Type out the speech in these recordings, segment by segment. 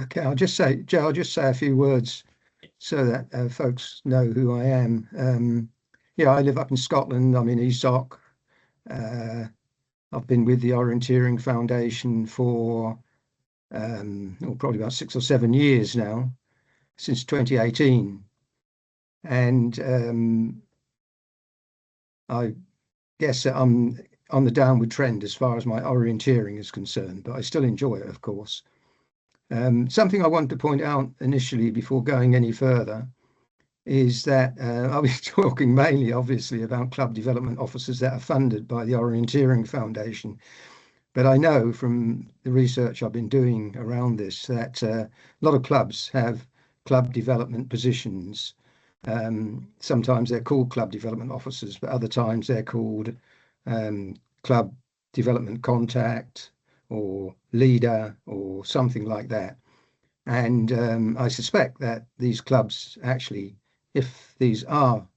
Okay, I'll just say, Joe, I'll just say a few words so that folks know who I am. Yeah, I live up in Scotland. I'm in Esoc. Uh, I've been with the Orienteering Foundation for probably about 6 or 7 years now, since 2018. And I guess that I'm on the downward trend as far as my orienteering is concerned, but I still enjoy it, of course. Something I want to point out initially before going any further is that I was talking mainly, obviously, about club development officers that are funded by the Orienteering Foundation. But I know from the research I've been doing around this that a lot of clubs have club development positions. Sometimes they're called club development officers, but other times they're called club development contact or leader or something like that. And I suspect that these clubs actually, if these are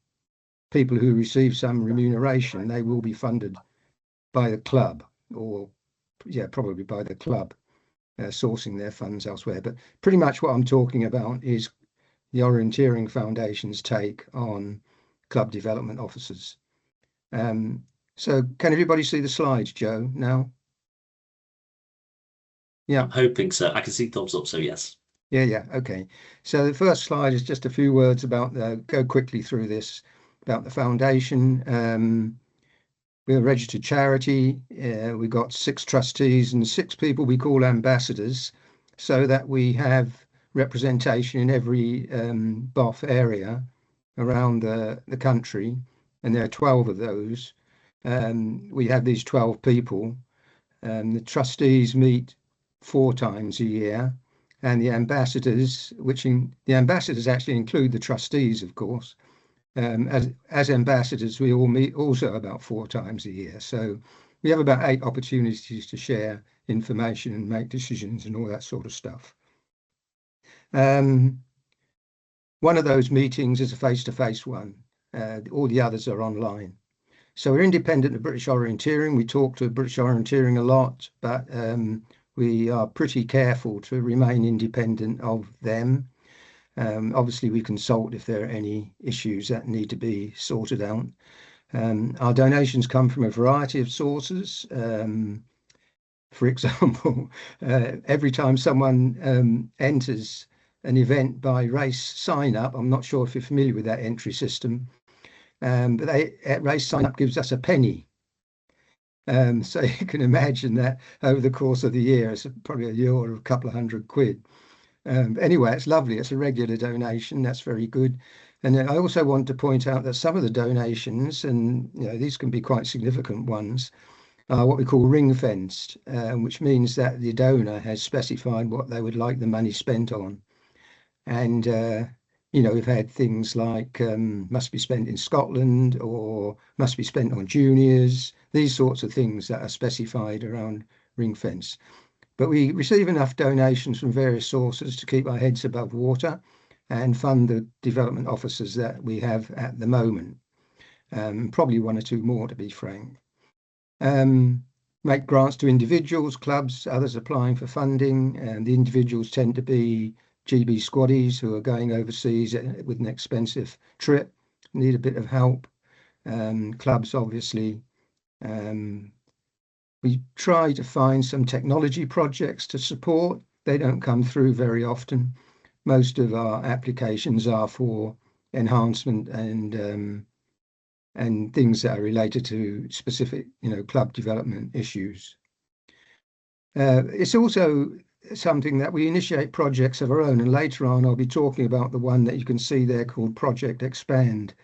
people who receive some remuneration, they will be funded by the club, or yeah, probably by the club, sourcing their funds elsewhere. But pretty much what I'm talking about is the Orienteering Foundation's take on club development officers. So can everybody see the slides, Joe, now? Yeah. I'm hoping so. I can see thumbs up, so yes. Yeah, okay. So the first slide is just a few words about, go quickly through this, about the foundation. We're a registered charity. We've got 6 trustees and 6 people we call ambassadors, so that we have representation in every BOF area around the country, and there are 12 of those. We have these 12 people. The trustees meet 4 times a year, and the ambassadors, the ambassadors actually include the trustees, of course. As ambassadors, we all meet also about 4 times a year. So we have about 8 opportunities to share information and make decisions and all that sort of stuff. One of those meetings is a face-to-face one. All the others are online. So we're independent of British Orienteering. We talk to British Orienteering a lot, but we are pretty careful to remain independent of them. Obviously, we consult if there are any issues that need to be sorted out. Our donations come from a variety of sources. For example, every time someone enters an event by race sign up, I'm not sure if you're familiar with that entry system, but race sign up gives us a penny. So you can imagine that over the course of the year, it's probably a year or a couple of £100. Anyway, it's lovely. It's a regular donation. That's very good. And I also want to point out that some of the donations, and these can be quite significant ones, are what we call ring-fenced, which means that the donor has specified what they would like the money spent on. And we've had things like must be spent in Scotland or must be spent on juniors, these sorts of things that are specified around ring-fence. But we receive enough donations from various sources to keep our heads above water and fund the development officers that we have at the moment. Probably 1 or 2 more, to be frank. Make grants to individuals, clubs, others applying for funding, and the individuals tend to be GB squaddies who are going overseas with an expensive trip, need a bit of help. Clubs, obviously. We try to find some technology projects to support. They don't come through very often. Most of our applications are for enhancement and things that are related to specific, club development issues. It's also something that we initiate projects of our own, and later on I'll be talking about the one that you can see there called Project Expand.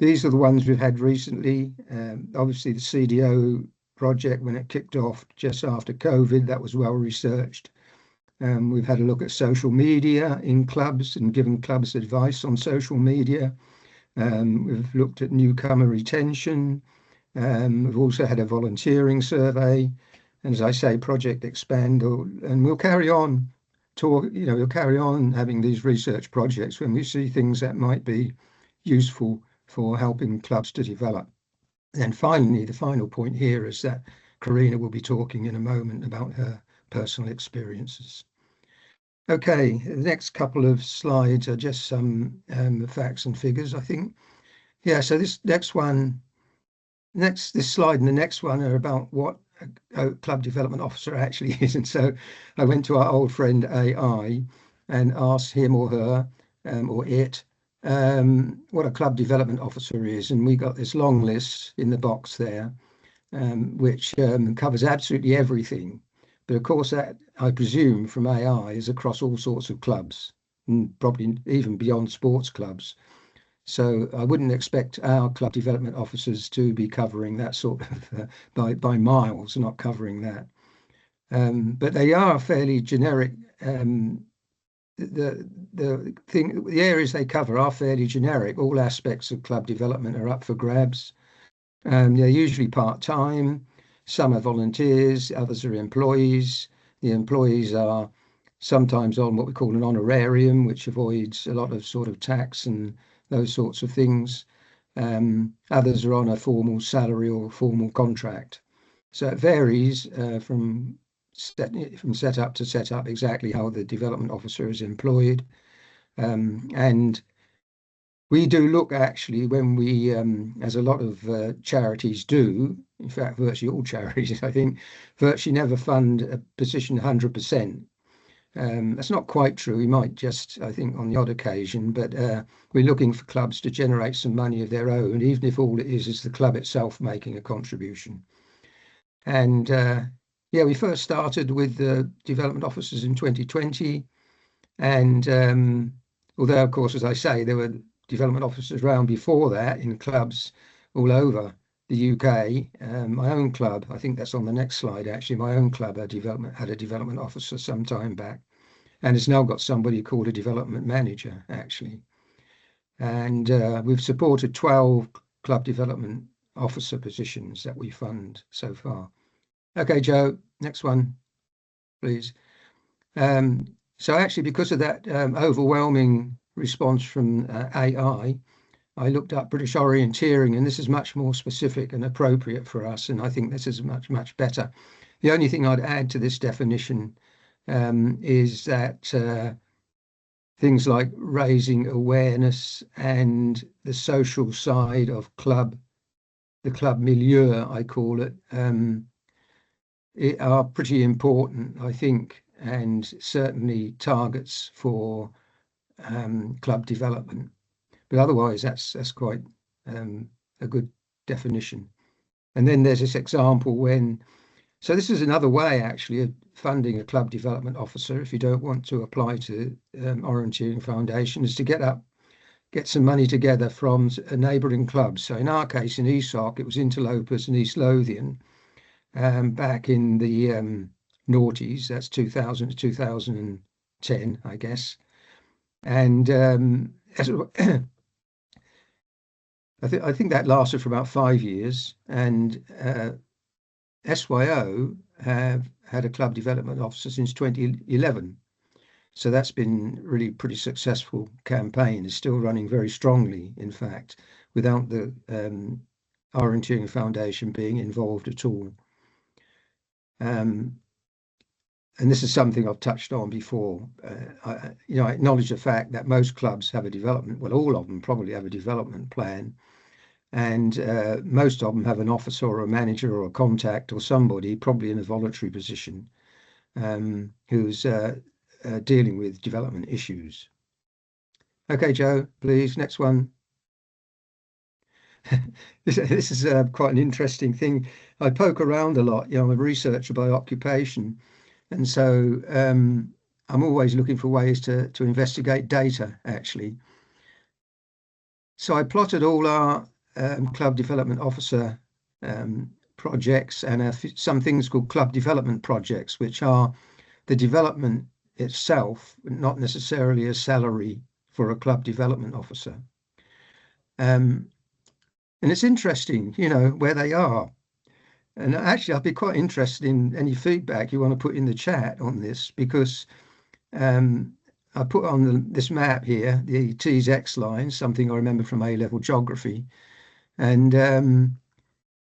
These are the ones we've had recently. Obviously, the CDO project, when it kicked off just after COVID, that was well researched. We've had a look at social media in clubs and given clubs advice on social media. We've looked at newcomer retention. We've also had a volunteering survey. And as I say, Project Expand, and we'll carry on we'll carry on having these research projects when we see things that might be useful for helping clubs to develop. And finally, the final point here is that Kerina will be talking in a moment about her personal experiences. Okay, the next couple of slides are just some facts and figures, I think. Yeah, so this slide and the next one are about what a club development officer actually is. And so I went to our old friend AI and asked him or her or it what a club development officer is. And we got this long list in the box there, which covers absolutely everything. But of course, that I presume from AI is across all sorts of clubs, and probably even beyond sports clubs. So I wouldn't expect our club development officers to be covering that sort of by miles, not covering that. But they are fairly generic. The areas they cover are fairly generic. All aspects of club development are up for grabs. They're usually part-time. Some are volunteers, others are employees. The employees are sometimes on what we call an honorarium, which avoids a lot of sort of tax and those sorts of things. Others are on a formal salary or formal contract. So it varies from set up to set up exactly how the development officer is employed. And we do look actually when we, as a lot of charities do, in fact, virtually all charities, I think, virtually never fund a position 100%. That's not quite true. We might just, I think, on the odd occasion, but we're looking for clubs to generate some money of their own, even if all it is the club itself making a contribution. And yeah, we first started with the development officers in 2020. And although, of course, as I say, there were development officers around before that in clubs all over the UK. My own club, I think that's on the next slide, actually, my own club had a development officer some time back, and it's now got somebody called a development manager, actually. And we've supported 12 club development officer positions that we fund so far. Okay, Joe, next one, please. So actually, because of that overwhelming response from AI, I looked up British Orienteering, and this is much more specific and appropriate for us, and I think this is much, much better. The only thing I'd add to this definition is that things like raising awareness and the social side of the club milieu, I call it, are pretty important, I think, and certainly targets for club development. But otherwise, that's quite a good definition. And then there's this example so this is another way actually of funding a club development officer if you don't want to apply to Orienteering Foundation, is to get some money together from a neighbouring clubs. So in our case, in ESOC, it was Interlopers and East Lothian back in the noughties, that's 2000 to 2010, I guess. And I think that lasted for about 5 years, and SYO have had a club development officer since 2011. So that's been really pretty successful campaign. It's still running very strongly, in fact, without the Orienteering Foundation being involved at all. And this is something I've touched on before. I acknowledge the fact that most clubs have a development, well, all of them probably have a development plan, and most of them have an officer or a manager or a contact or somebody, probably in a voluntary position, who's dealing with development issues. Okay, Joe, please, next one. This is quite an interesting thing. I poke around a lot. I'm a researcher by occupation, and so I'm always looking for ways to investigate data, actually. So I plotted all our club development officer projects and some things called club development projects, which are the development itself, not necessarily a salary for a club development officer. And it's interesting, where they are. And actually, I'd be quite interested in any feedback you want to put in the chat on this, because I put on this map here, the T's X lines, something I remember from A-level geography. And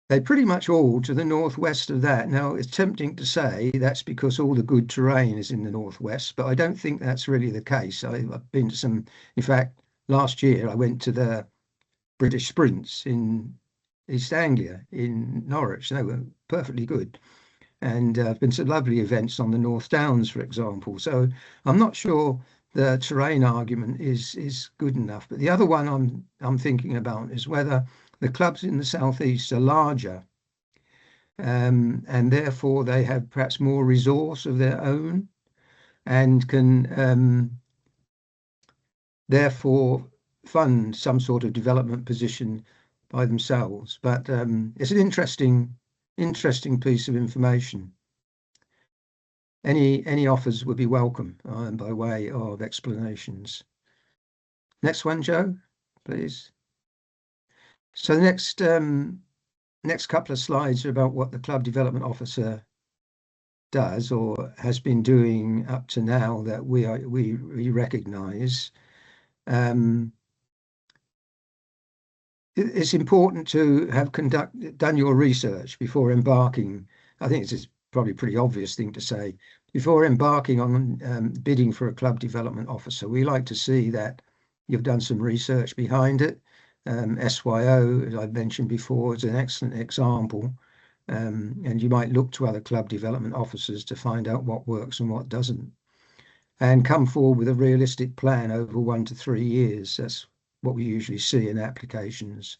They pretty much all to the northwest of that. Now, it's tempting to say that's because all the good terrain is in the northwest, but I don't think that's really the case. I've been to some, in fact, last year I went to the British Sprints in East Anglia in Norwich. They were perfectly good. And been some lovely events on the North Downs, for example. So I'm not sure the terrain argument is good enough. But the other one I'm thinking about is whether the clubs in the southeast are larger, and therefore they have perhaps more resource of their own and can therefore fund some sort of development position by themselves. But it's an interesting piece of information. Any offers would be welcome by way of explanations. Next one, Joe, please. So the next couple of slides are about what the club development officer does or has been doing up to now that we recognise. It's important to have done your research before embarking. I think it's probably a pretty obvious thing to say. Before embarking on bidding for a club development officer, we like to see that you've done some research behind it. SYO, as I've mentioned before, is an excellent example. And you might look to other club development officers to find out what works and what doesn't. And come forward with a realistic plan over 1 to 3 years. That's what we usually see in applications.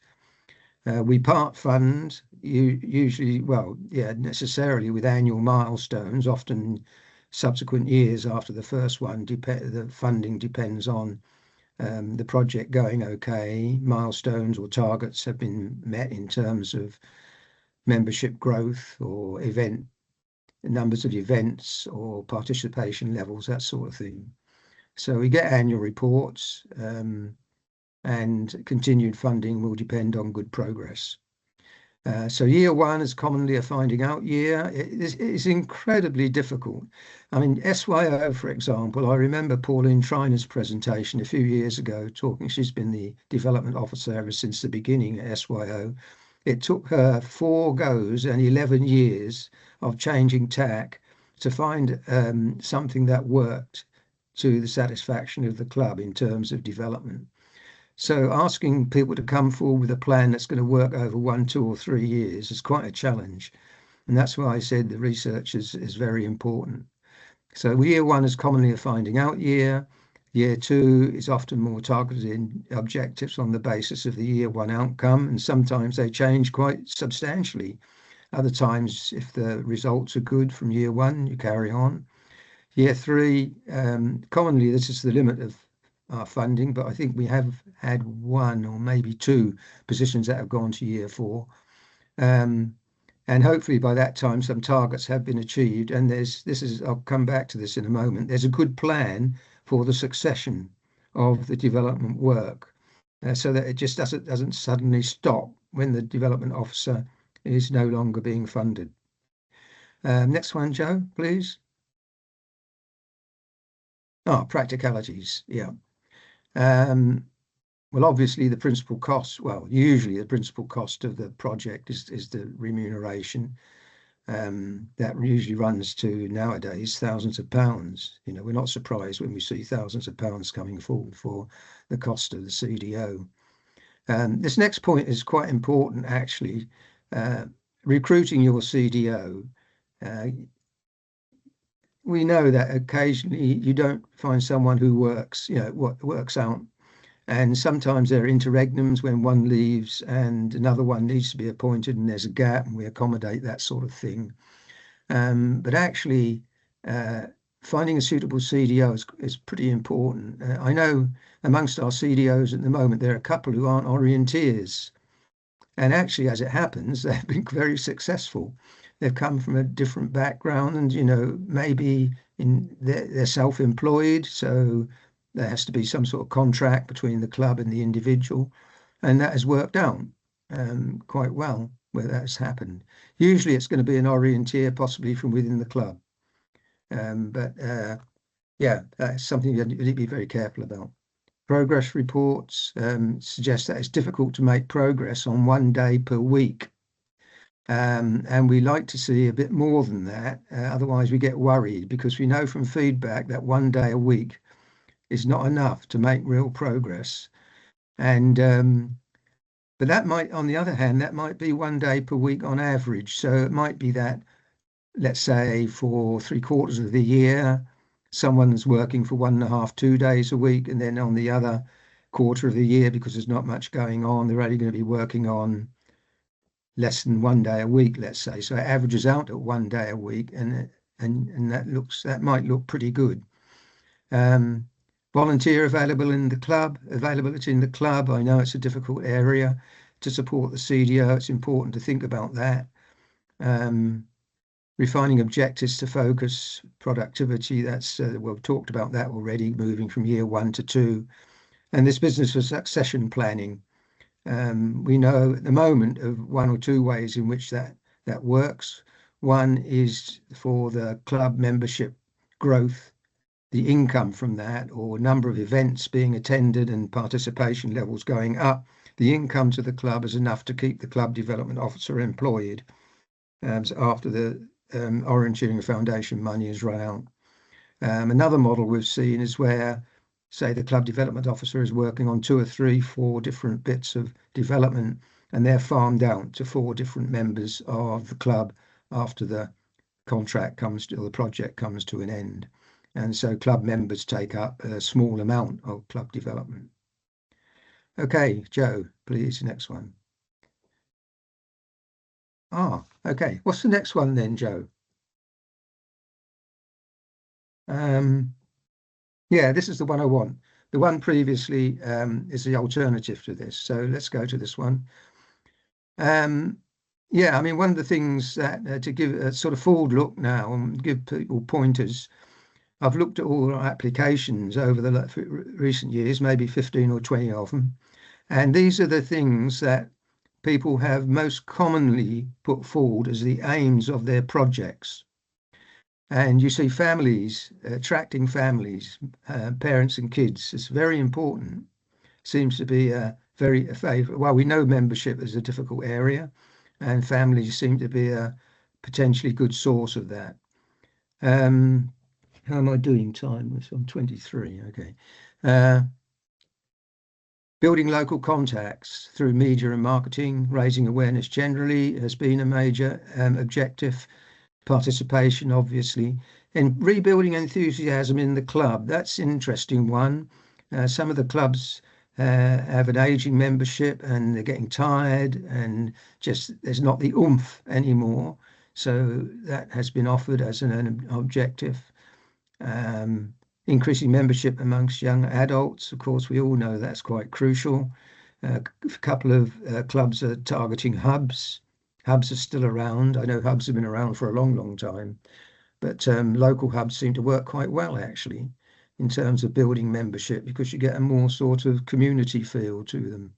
We part fund usually, necessarily with annual milestones, often subsequent years after the first one. The funding depends on the project going okay, milestones or targets have been met in terms of membership growth or numbers of events or participation levels, that sort of thing. So we get annual reports, and continued funding will depend on good progress. So year one is commonly a finding out year. It is incredibly difficult. I mean, SYO, for example, I remember Pauline Triner's presentation a few years ago talking. She's been the development officer ever since the beginning at SYO. It took her 4 goes and 11 years of changing tack to find something that worked to the satisfaction of the club in terms of development. So asking people to come forward with a plan that's going to work over 1, 2, or 3 years is quite a challenge. And that's why I said the research is very important. So year one is commonly a finding out year. Year two is often more targeted in objectives on the basis of the year one outcome. And sometimes they change quite substantially. Other times, if the results are good from year one, you carry on. Year three, commonly this is the limit of our funding, but I think we have had 1 or maybe 2 positions that have gone to year 4. And hopefully by that time some targets have been achieved, and I'll come back to this in a moment. There's a good plan for the succession of the development work, so that it just doesn't suddenly stop when the development officer is no longer being funded. Next one, Joe, please. Practicalities. Yeah. Well, obviously the principal cost, usually the principal cost of the project is the remuneration. That usually runs to, nowadays, thousands of pounds. We're not surprised when we see thousands of pounds coming forward for the cost of the CDO. This next point is quite important, actually. Recruiting your CDO. We know that occasionally you don't find someone who works out, and sometimes there are interregnums when one leaves and another one needs to be appointed, and there's a gap, and we accommodate that sort of thing. But actually, finding a suitable CDO is pretty important. I know amongst our CDOs at the moment there are a couple who aren't orienteers, and actually, as it happens, they've been very successful. They've come from a different background, and maybe they're self-employed, so there has to be some sort of contract between the club and the individual, and that has worked out quite well where that's happened. Usually it's going to be an orienteer, possibly from within the club, but that's something you need to be very careful about. Progress reports suggest that it's difficult to make progress on 1 day per week. And we like to see a bit more than that. Otherwise, we get worried because we know from feedback that 1 day a week is not enough to make real progress. And but that might, on the other hand, that might be 1 day per week on average. So it might be that, let's say, for 3/4 of the year, someone's working for 1.5, 2 days a week, and then on the other quarter of the year, because there's not much going on, they're only going to be working on less than 1 day a week, let's say. So it averages out at 1 day a week, and that might look pretty good. Volunteer availability in the club. I know it's a difficult area to support the CDO. It's important to think about that. Refining objectives to focus productivity. That's we've talked about that already, moving from year 1 to 2. And this business for succession planning. We know at the moment of 1 or 2 ways in which that works. One is for the club membership growth, the income from that, or number of events being attended and participation levels going up. The income to the club is enough to keep the club development officer employed after the Orienteering Foundation money is run out. Another model we've seen is where, say, the club development officer is working on 2 or 3, 4 different bits of development, and they're farmed out to 4 different members of the club after the contract comes to, or the project comes to an end. And so club members take up a small amount of club development. Okay, Joe, please, next one. Okay. What's the next one then, Joe? Yeah, this is the one I want. The one previously is the alternative to this. So let's go to this one. Yeah, I mean, one of the things that to give a sort of forward look now and give people pointers, I've looked at all our applications over the recent years, maybe 15 or 20 of them. And these are the things that people have most commonly put forward as the aims of their projects. And you see families, attracting families, parents and kids. It's very important. Seems to be a favorite. Well, we know membership is a difficult area, and families seem to be a potentially good source of that. How am I doing time? I'm 23. Okay. Building local contacts through media and marketing, raising awareness generally has been a major objective. Participation, obviously, and rebuilding enthusiasm in the club. That's an interesting one. Some of the clubs have an aging membership and they're getting tired and just there's not the oomph anymore. So that has been offered as an objective. Increasing membership amongst young adults. Of course, we all know that's quite crucial. A couple of clubs are targeting hubs. Hubs are still around. I know hubs have been around for a long, long time, but local hubs seem to work quite well, actually, in terms of building membership because you get a more sort of community feel to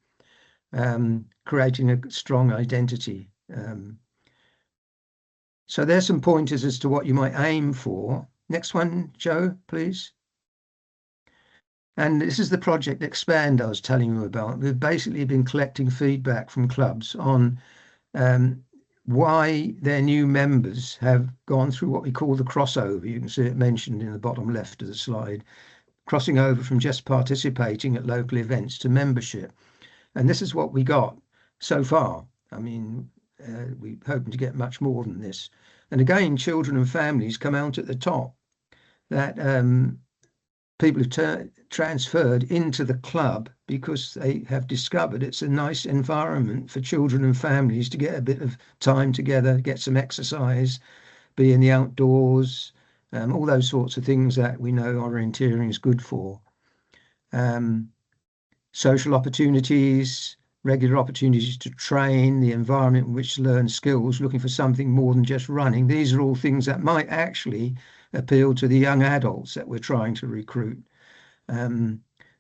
them, creating a strong identity. So there's some pointers as to what you might aim for. Next one, Joe, please. And this is the project Expand I was telling you about. We've basically been collecting feedback from clubs on why their new members have gone through what we call the crossover. You can see it mentioned in the bottom left of the slide, crossing over from just participating at local events to membership. And this is what we got so far. I mean, we're hoping to get much more than this. And again, children and families come out at the top. That people have transferred into the club because they have discovered it's a nice environment for children and families to get a bit of time together, get some exercise, be in the outdoors, all those sorts of things that we know orienteering is good for. Social opportunities, regular opportunities to train, the environment in which to learn skills, looking for something more than just running. These are all things that might actually appeal to the young adults that we're trying to recruit.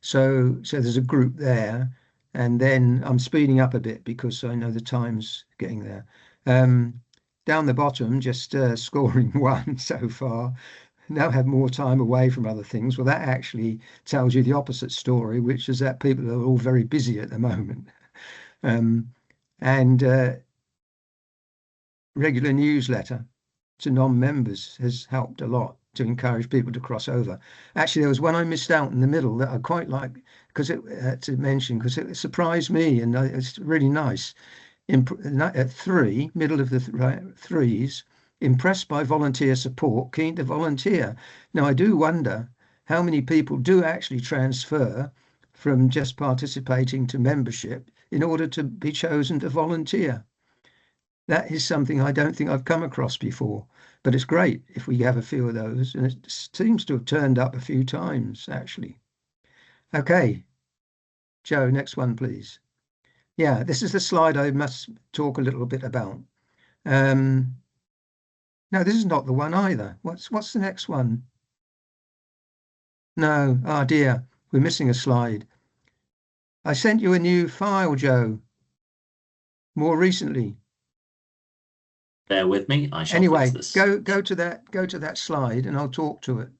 So there's a group there, and then I'm speeding up a bit because I know the time's getting there. Down the bottom, just scoring 1 so far. Now have more time away from other things. Well, that actually tells you the opposite story, which is that people are all very busy at the moment. And regular newsletter to non-members has helped a lot to encourage people to cross over. Actually, there was one I missed out in the middle that I quite like because to mention because it surprised me and it's really nice. At 3, middle of the threes, impressed by volunteer support, keen to volunteer. Now, I do wonder how many people do actually transfer from just participating to membership in order to be chosen to volunteer. That is something I don't think I've come across before, but it's great if we have a few of those, and it seems to have turned up a few times, actually. Okay, Joe, next one, please. Yeah, this is the slide I must talk a little bit about. No, this is not the one either. What's the next one? No, oh dear, we're missing a slide. I sent you a new file, Joe, more recently. Bear with me. I shall Anyway, fix this. go to that slide, and I'll talk to it.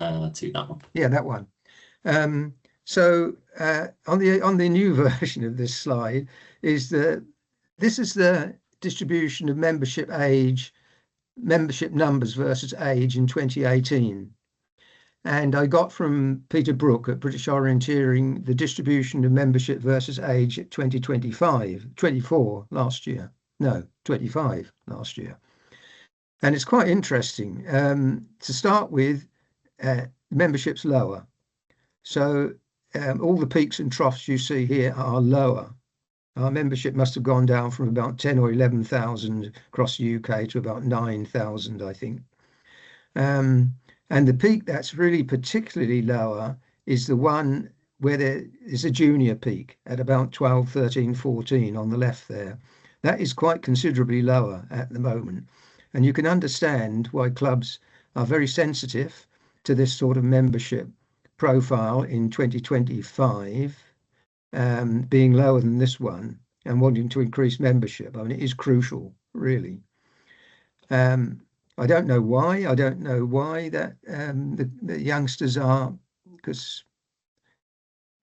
To that one. Yeah, that one. So on the new version of this slide is this is the distribution of membership numbers versus age in 2018. And I got from Peter Brook at British Orienteering the distribution of membership versus age at 24 last year. No, 25 last year. And it's quite interesting. To start with, membership's lower. So all the peaks and troughs you see here are lower. Our membership must have gone down from about 10 or 11,000 across the UK to about 9,000, I think. And the peak that's really particularly lower is the one where there is a junior peak at about 12, 13, 14 on the left there. That is quite considerably lower at the moment. And you can understand why clubs are very sensitive to this sort of membership profile in 2025 being lower than this one and wanting to increase membership. I mean, it is crucial, really. I don't know why. I don't know why that the youngsters are, because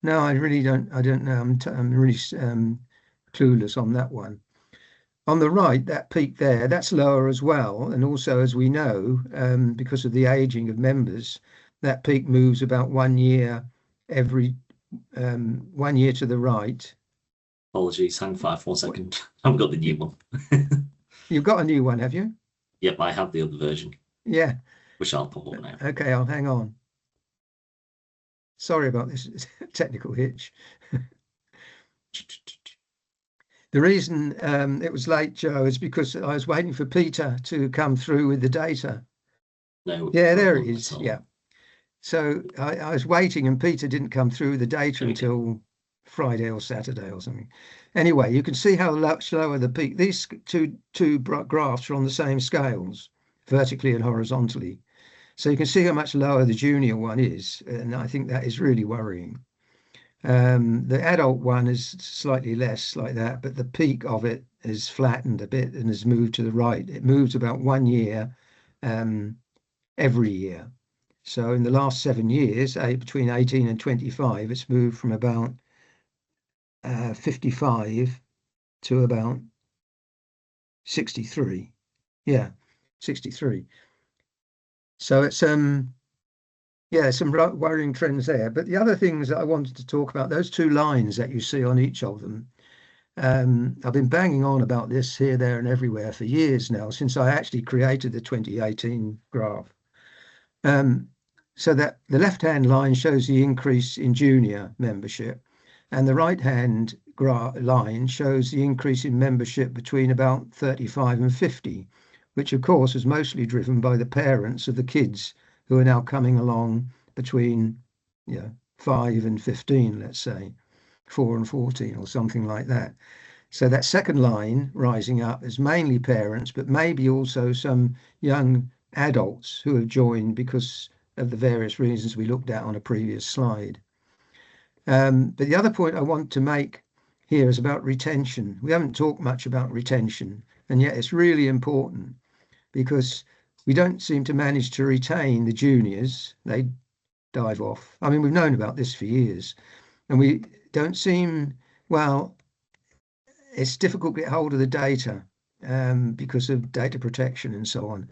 no, I really don't. I don't know. I'm really clueless on that one. On the right, that peak there, that's lower as well. And also, as we know, because of the aging of members, that peak moves about 1 year every 1 year to the right. Apologies, hang fire for 1 second. I've got the new one. You've got a new one, have you? Yep, I have the other version. Yeah. Which I'll put up now. Okay, I'll hang on. Sorry about this technical hitch. The reason it was late, Joe, is because I was waiting for Peter to come through with the data. No. Yeah, there it is. Yeah. So I was waiting and Peter didn't come through with the data until Friday or Saturday or something. Anyway, you can see how much lower the peak. These two graphs are on the same scales, vertically and horizontally. So you can see how much lower the junior one is. And I think that is really worrying. The adult one is slightly less like that, but the peak of it is flattened a bit and has moved to the right. It moves about 1 year every year. So in the last 7 years, between 18 and 25, it's moved from about 55 to about 63. Yeah, 63. So it's yeah, some worrying trends there. But the other things that I wanted to talk about, those two lines that you see on each of them, I've been banging on about this here, there, and everywhere for years now, since I actually created the 2018 graph. So that the left-hand line shows the increase in junior membership, and the right-hand line shows the increase in membership between about 35 and 50, which of course is mostly driven by the parents of the kids who are now coming along between 5 and 15, let's say, 4 and 14 or something like that. So that second line rising up is mainly parents, but maybe also some young adults who have joined because of the various reasons we looked at on a previous slide. But the other point I want to make here is about retention. We haven't talked much about retention, and yet it's really important because we don't seem to manage to retain the juniors. They dive off. I mean, we've known about this for years, and we don't seem, well, it's difficult to get hold of the data because of data protection and so on.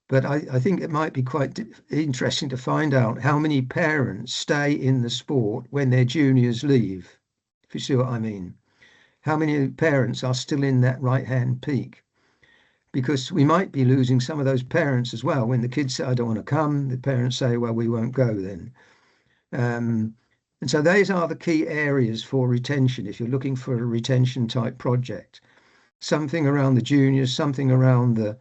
But I think it might be quite interesting to find out how many parents stay in the sport when their juniors leave, if you see what I mean. How many parents are still in that right-hand peak? Because we might be losing some of those parents as well. When the kids say, I don't want to come, the parents say, well, we won't go then. And so those are the key areas for retention if you're looking for a retention type project. Something around the juniors, something around the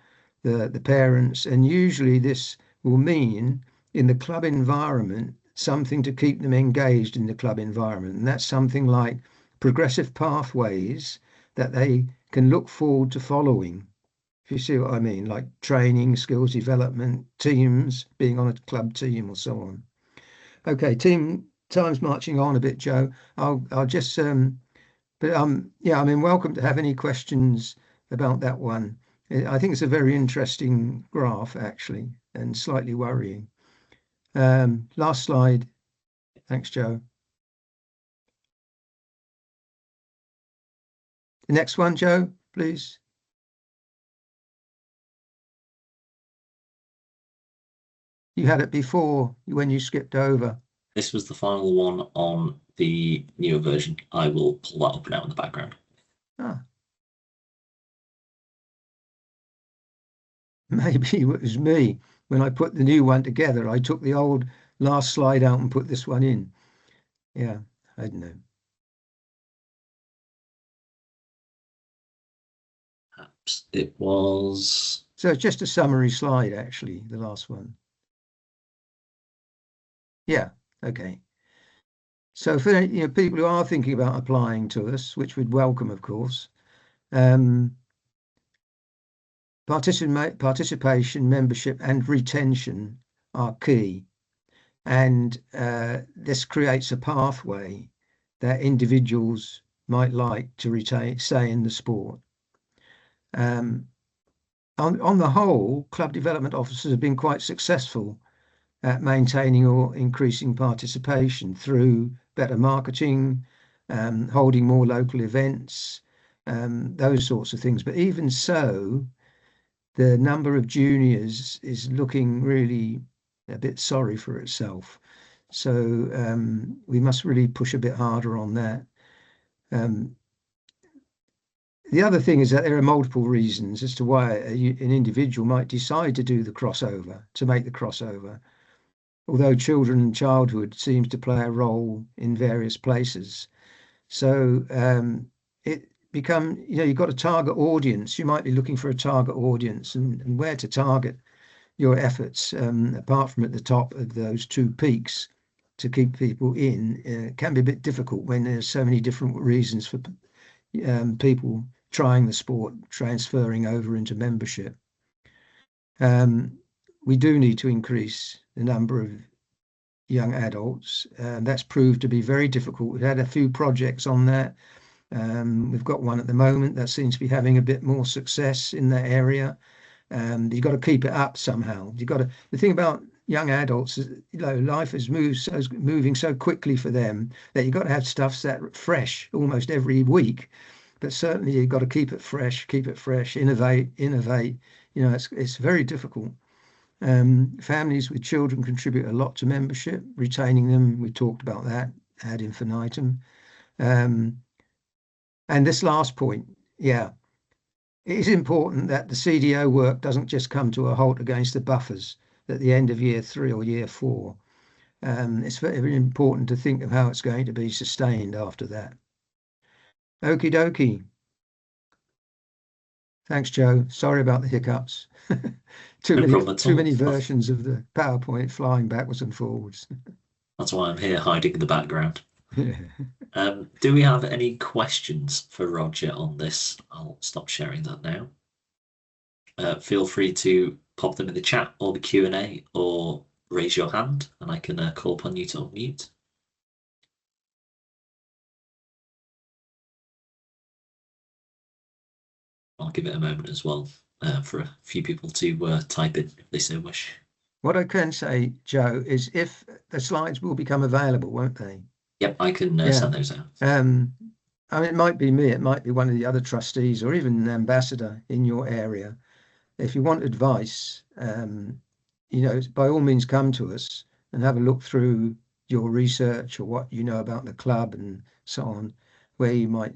parents, and usually this will mean in the club environment something to keep them engaged in the club environment, and that's something like progressive pathways that they can look forward to following, if you see what I mean, like training, skills development, teams, being on a club team or so on. Okay, time's marching on a bit, Joe. I'll just yeah, I mean, welcome to have any questions about that one. I think it's a very interesting graph, actually, and slightly worrying. Last slide. Thanks, Joe. The next one, Joe, please. You had it before when you skipped over. This was the final one on the newer version. I will pull that up now in the background. Ah. Maybe it was me. When I put the new one together, I took the old last slide out and put this one in. Yeah, I don't know. Perhaps it was. So it's just a summary slide, actually, the last one. Yeah, okay. So for people who are thinking about applying to us, which we'd welcome, of course, participation, membership, and retention are key. And this creates a pathway that individuals might like to stay in the sport. On the whole, club development officers have been quite successful at maintaining or increasing participation through better marketing, holding more local events, those sorts of things. But even so, the number of juniors is looking really a bit sorry for itself. So we must really push a bit harder on that. The other thing is that there are multiple reasons as to why an individual might decide to do the crossover, to make the crossover. Although children and childhood seems to play a role in various places. So it become, you've got a target audience. You might be looking for a target audience and where to target your efforts, apart from at the top of those two peaks to keep people in, can be a bit difficult when there's so many different reasons for people trying the sport, transferring over into membership. We do need to increase the number of young adults. That's proved to be very difficult. We've had a few projects on that. We've got one at the moment that seems to be having a bit more success in that area. You've got to keep it up somehow. The thing about young adults is, life is moving so quickly for them that you've got to have stuff set fresh almost every week. But certainly you've got to keep it fresh, innovate. It's very difficult. Families with children contribute a lot to membership, retaining them. We talked about that ad infinitum. And this last point, yeah, it is important that the CDO work doesn't just come to a halt against the buffers at the end of year 3 or year 4. It's very important to think of how it's going to be sustained after that. Okie dokie. Thanks, Joe. Sorry about the hiccups. Too many versions of the PowerPoint flying backwards and forwards. That's why I'm here hiding in the background. Do we have any questions for Roger on this? I'll stop sharing that now. Feel free to pop them in the chat or the Q&A or raise your hand and I can call upon you to unmute. I'll give it a moment as well for a few people to type in if they so wish. What I can say, Joe, is if the slides will become available, won't they? Yep, I can send those out. I mean, it might be me, it might be one of the other trustees, or even an ambassador in your area. If you want advice, by all means come to us and have a look through your research or what you know about the club and so on, where you might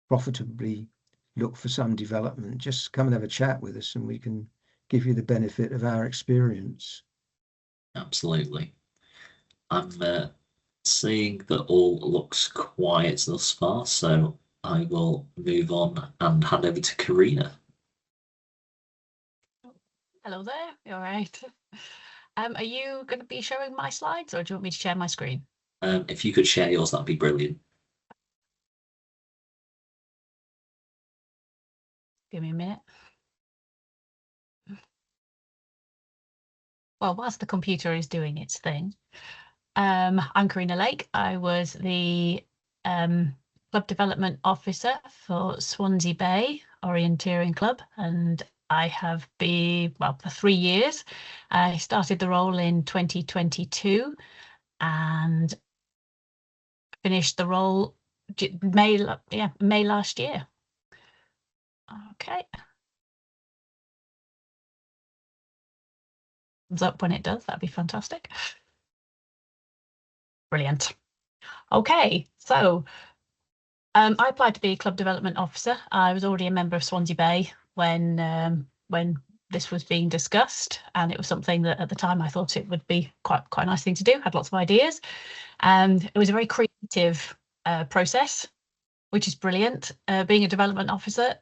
profitably look for some development. Just come and have a chat with us and we can give you the benefit of our experience. Absolutely. I'm seeing that all looks quiet thus far, so I will move on and hand over to Kerina. Hello there, you all right? Are you going to be showing my slides, or do you want me to share my screen? If you could share yours, that'd be brilliant. Give me a minute. Well, whilst the computer is doing its thing, I'm Kerina Lake. I was the Club Development Officer for Swansea Bay Orienteering Club, and I have been, well, for 3 years. I started the role in 2022 and finished the role May last year. Okay. Thumbs up when it does, that'd be fantastic. Brilliant. Okay, so I applied to be Club Development Officer. I was already a member of Swansea Bay when this was being discussed, and it was something that at the time I thought it would be quite a nice thing to do. Had lots of ideas, and it was a very creative process, which is brilliant. Being a development officer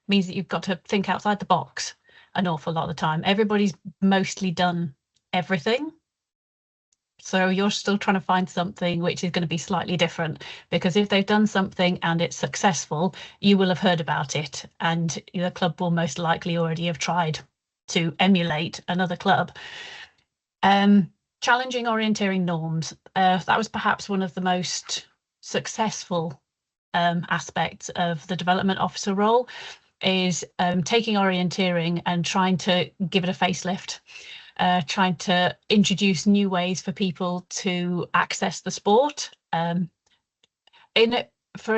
means that you've got to think outside the box an awful lot of the time. Everybody's mostly done everything. So you're still trying to find something which is going to be slightly different, because if they've done something and it's successful, you will have heard about it, and the club will most likely already have tried to emulate another club. Challenging orienteering norms. That was perhaps one of the most successful aspects of the development officer role, is taking orienteering and trying to give it a facelift. Trying to introduce new ways for people to access the sport. For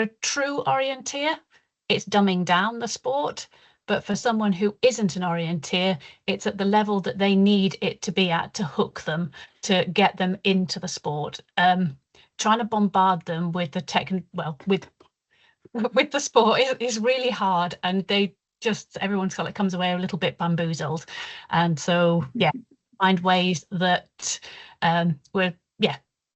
a true orienteer, it's dumbing down the sport, but for someone who isn't an orienteer, it's at the level that they need it to be at to hook them, to get them into the sport. Trying to bombard them with the with the sport is really hard, and everyone comes away a little bit bamboozled. And so, yeah, find ways that were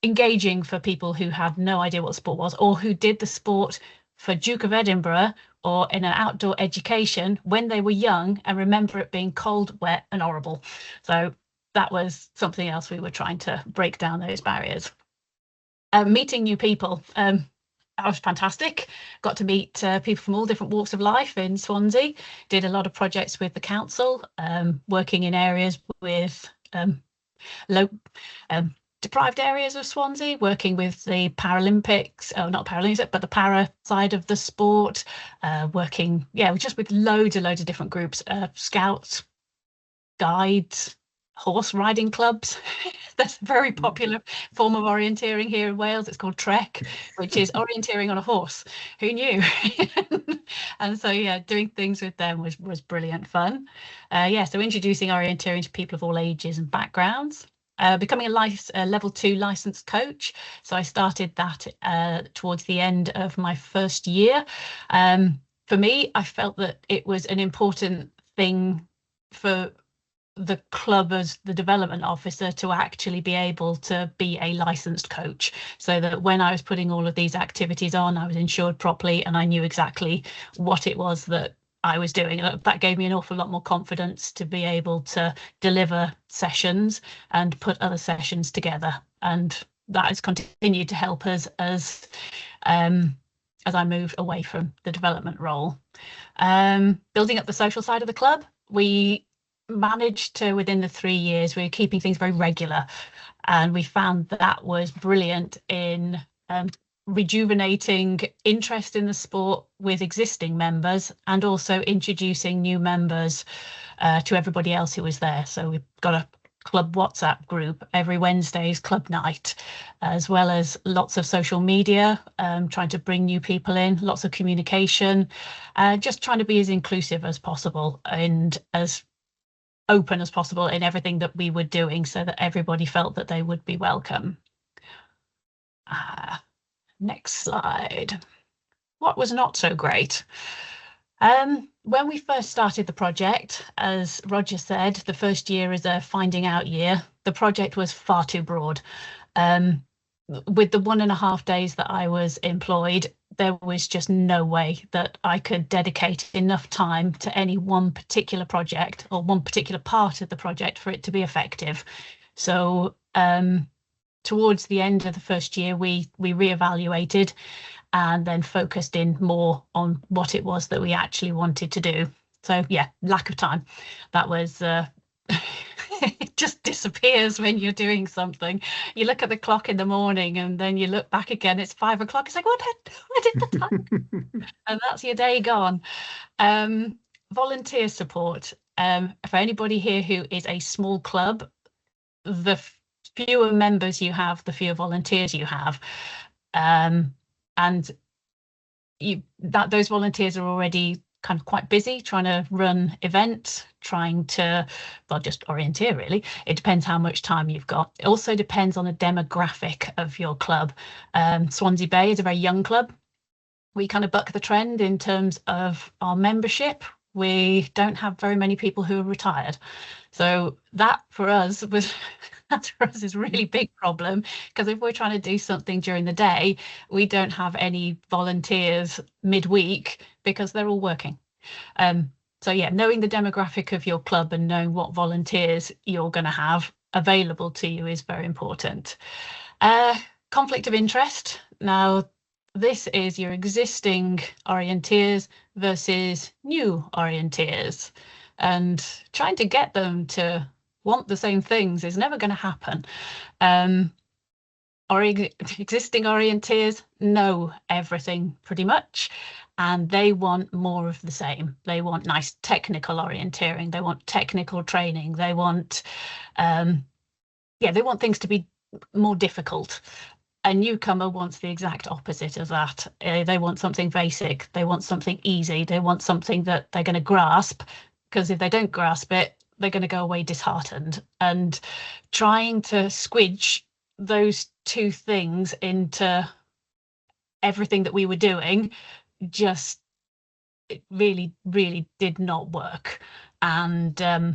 engaging for people who had no idea what sport was, or who did the sport for Duke of Edinburgh or in an outdoor education when they were young and remember it being cold, wet and horrible. So that was something else we were trying to break down, those barriers. Meeting new people. That was fantastic. Got to meet people from all different walks of life in Swansea. Did a lot of projects with the council, working in areas with deprived areas of Swansea, working with the Paralympics, not Paralympics, but the para side of the sport, working, just with loads of different groups, scouts, guides, horse riding clubs. That's a very popular form of orienteering here in Wales. It's called Trek, which is orienteering on a horse. Who knew? And so, doing things with them was brilliant fun. So introducing orienteering to people of all ages and backgrounds. Becoming a level 2 licensed coach. So I started that towards the end of my first year. For me, I felt that it was an important thing for the club as the development officer to actually be able to be a licensed coach, so that when I was putting all of these activities on, I was insured properly and I knew exactly what it was that I was doing. That gave me an awful lot more confidence to be able to deliver sessions and put other sessions together, and that has continued to help us as I moved away from the development role. Building up the social side of the club, we managed to, within the 3 years, we were keeping things very regular, and we found that was brilliant in rejuvenating interest in the sport with existing members, and also introducing new members to everybody else who was there. So we've got a club WhatsApp group. Every Wednesday is club night, as well as lots of social media, trying to bring new people in, lots of communication, just trying to be as inclusive as possible and as open as possible in everything that we were doing, so that everybody felt that they would be welcome. Next slide. What was not so great? When we first started the project, as Roger said, the first year is a finding out year. The project was far too broad. With the 1.5 days that I was employed, there was just no way that I could dedicate enough time to any one particular project or one particular part of the project for it to be effective. So towards the end of the first year, we reevaluated and then focused in more on what it was that we actually wanted to do. So yeah, lack of time. That was it just disappears when you're doing something. You look at the clock in the morning and then you look back again, it's 5 o'clock. It's like, where did the time? And that's your day gone. Volunteer support. For anybody here who is a small club, the fewer members you have, the fewer volunteers you have. And those volunteers are already kind of quite busy trying to run events, trying to, well, just orienteer really. It depends how much time you've got. It also depends on the demographic of your club. Swansea Bay is a very young club. We kind of buck the trend in terms of our membership. We don't have very many people who are retired. So that for us was that for us is a really big problem, because if we're trying to do something during the day, we don't have any volunteers midweek because they're all working. So yeah, knowing the demographic of your club and knowing what volunteers you're going to have available to you is very important. Conflict of interest. Now, this is your existing orienteers versus new orienteers, and trying to get them to want the same things is never going to happen. Our existing orienteers know everything pretty much, and they want more of the same. They want nice technical orienteering. They want technical training. They want, they want things to be more difficult. A newcomer wants the exact opposite of that. They want something basic. They want something easy. They want something that they're going to grasp, because if they don't grasp it, they're going to go away disheartened. And trying to squidge those two things into everything that we were doing, just it really, really did not work. And I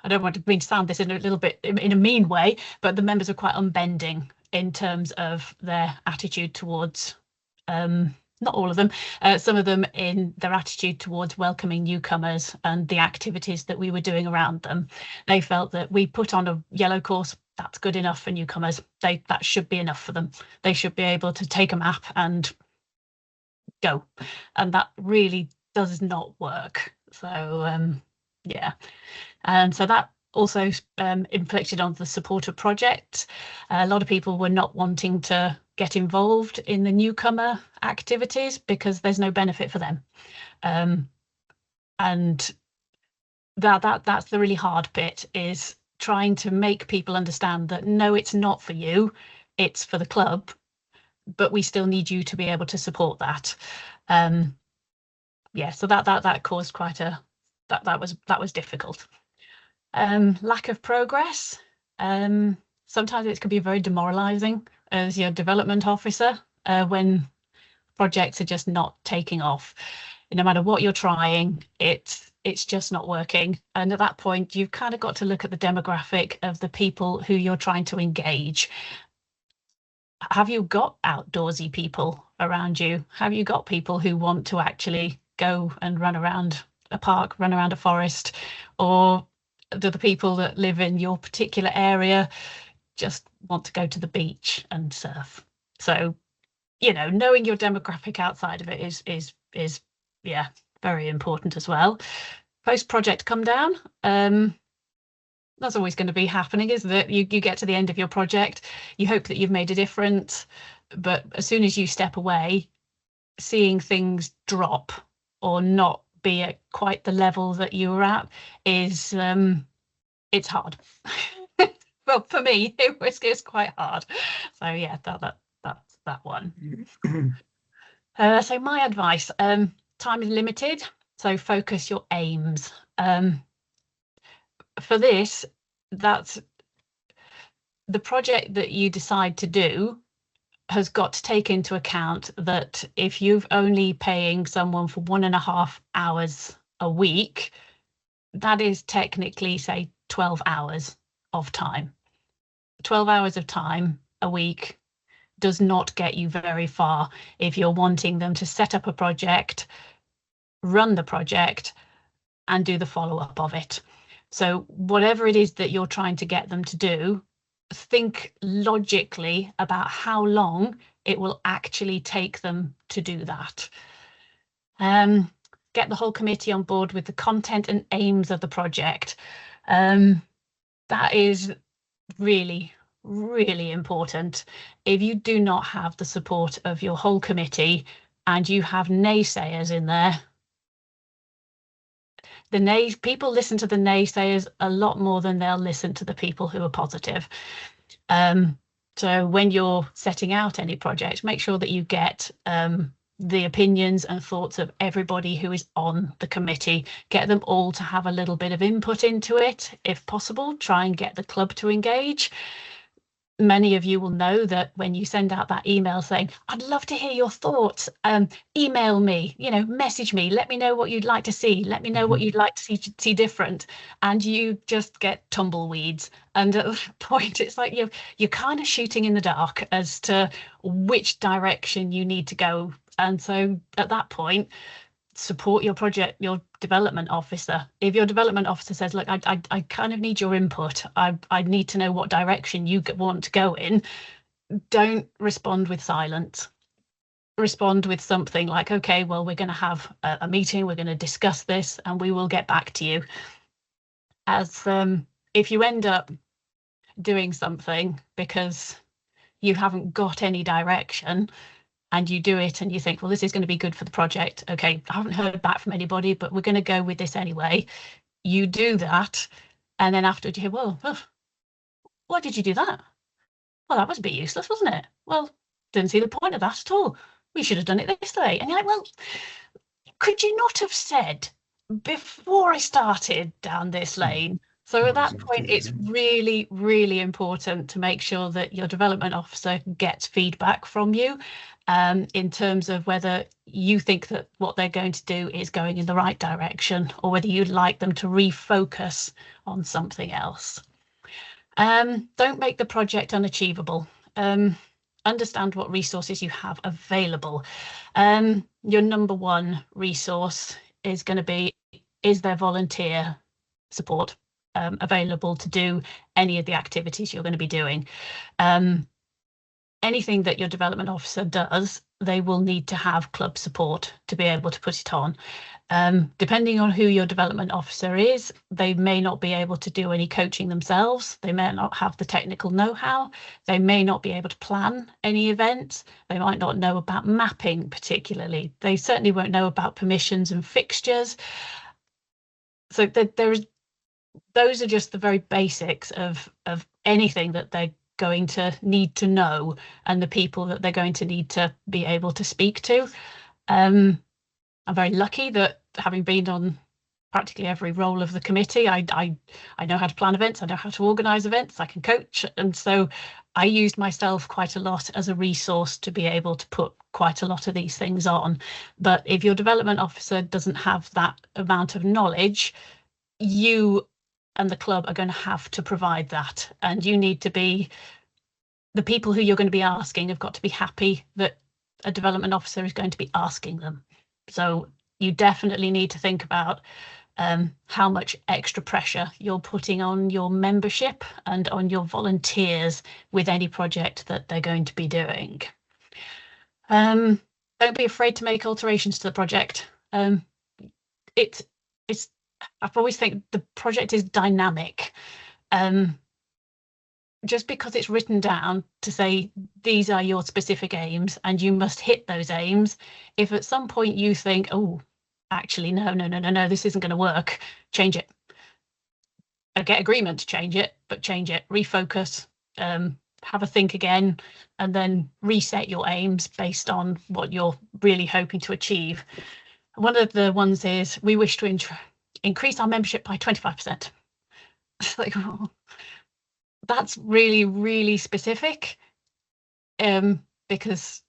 don't want to sound this in a little bit in a mean way, but the members are quite unbending in terms of their attitude towards, not all of them, some of them in their attitude towards welcoming newcomers and the activities that we were doing around them. They felt that we put on a yellow course, that's good enough for newcomers. That should be enough for them. They should be able to take a map and go. And that really does not work. So yeah. And so that also inflicted on the supporter project. A lot of people were not wanting to get involved in the newcomer activities because there's no benefit for them. And that's the really hard bit, is trying to make people understand that no, it's not for you, it's for the club, but we still need you to be able to support that. Yeah, so that caused quite a, that was difficult. Lack of progress. Sometimes it can be very demoralizing as your development officer when projects are just not taking off. No matter what you're trying, it's just not working. And at that point, you've kind of got to look at the demographic of the people who you're trying to engage. Have you got outdoorsy people around you? Have you got people who want to actually go and run around a park, run around a forest? Or do the people that live in your particular area just want to go to the beach and surf? So, you know, knowing your demographic outside of it is yeah, very important as well. Post-project come down. That's always going to be happening, isn't it? You get to the end of your project, you hope that you've made a difference, but as soon as you step away, seeing things drop or not be at quite the level that you were at is it's hard. Well, for me, it's quite hard. So yeah, that's that one. So my advice, time is limited, so focus your aims. For this, that's the project that you decide to do has got to take into account that if you've only paying someone for 1.5 hours a week, that is technically, say, 12 hours of time. 12 hours of time a week does not get you very far if you're wanting them to set up a project, run the project, and do the follow-up of it. So whatever it is that you're trying to get them to do, think logically about how long it will actually take them to do that. Get the whole committee on board with the content and aims of the project. That is really, really important. If you do not have the support of your whole committee and you have naysayers in there, people listen to the naysayers a lot more than they'll listen to the people who are positive. So when you're setting out any project, make sure that you get the opinions and thoughts of everybody who is on the committee. Get them all to have a little bit of input into it. If possible, try and get the club to engage. Many of you will know that when you send out that email saying, I'd love to hear your thoughts, email me, message me, let me know what you'd like to see, let me know what you'd like to see different, and you just get tumbleweeds. And at that point, it's like you're kind of shooting in the dark as to which direction you need to go. And so at that point, support your project, your development officer. If your development officer says, look, I kind of need your input, I need to know what direction you want to go in, don't respond with silence. Respond with something like, okay, well, we're going to have a meeting, we're going to discuss this, and we will get back to you. As if you end up doing something because you haven't got any direction, and you do it and you think, well, this is going to be good for the project. Okay, I haven't heard back from anybody, but we're going to go with this anyway. You do that. And then afterwards you hear, well, why did you do that? Well, that was a bit useless, wasn't it? Well, didn't see the point of that at all. We should have done it this way. And you're like, well, could you not have said before I started down this lane? So at that point, it's really, really important to make sure that your development officer gets feedback from you in terms of whether you think that what they're going to do is going in the right direction or whether you'd like them to refocus on something else. Don't make the project unachievable. Understand what resources you have available. Your number one resource is going to be, is there volunteer support available to do any of the activities you're going to be doing? Anything that your development officer does, they will need to have club support to be able to put it on. Depending on who your development officer is, they may not be able to do any coaching themselves. They may not have the technical know-how. They may not be able to plan any events. They might not know about mapping particularly. They certainly won't know about permissions and fixtures. So those are just the very basics of anything that they're going to need to know and the people that they're going to need to be able to speak to. I'm very lucky that having been on practically every role of the committee, I know how to plan events, I know how to organise events, I can coach, and so I used myself quite a lot as a resource to be able to put quite a lot of these things on. But if your development officer doesn't have that amount of knowledge, you and the club are going to have to provide that, and you need to be, the people who you're going to be asking have got to be happy that a development officer is going to be asking them. So you definitely need to think about how much extra pressure you're putting on your membership and on your volunteers with any project that they're going to be doing. Don't be afraid to make alterations to the project. I've always think the project is dynamic. Just because it's written down to say these are your specific aims and you must hit those aims, if at some point you think, oh, actually, no, this isn't going to work, change it. get agreement to change it, but change it, refocus, have a think again, and then reset your aims based on what you're really hoping to achieve. One of the ones is we wish to increase our membership by 25%. It's like, oh, that's really, really specific, because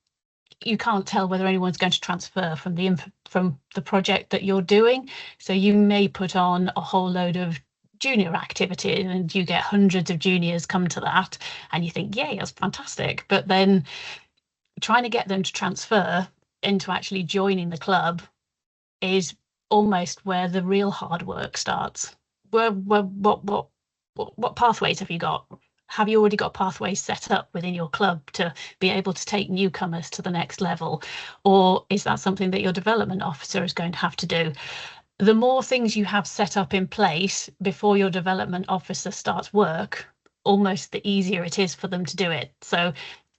you can't tell whether anyone's going to transfer from the project that you're doing. So you may put on a whole load of junior activity and you get hundreds of juniors come to that and you think, yay, that's fantastic. But then trying to get them to transfer into actually joining the club is almost where the real hard work starts. What pathways have you got? Have you already got pathways set up within your club to be able to take newcomers to the next level? Or is that something that your development officer is going to have to do? The more things you have set up in place before your development officer starts work, almost the easier it is for them to do it. So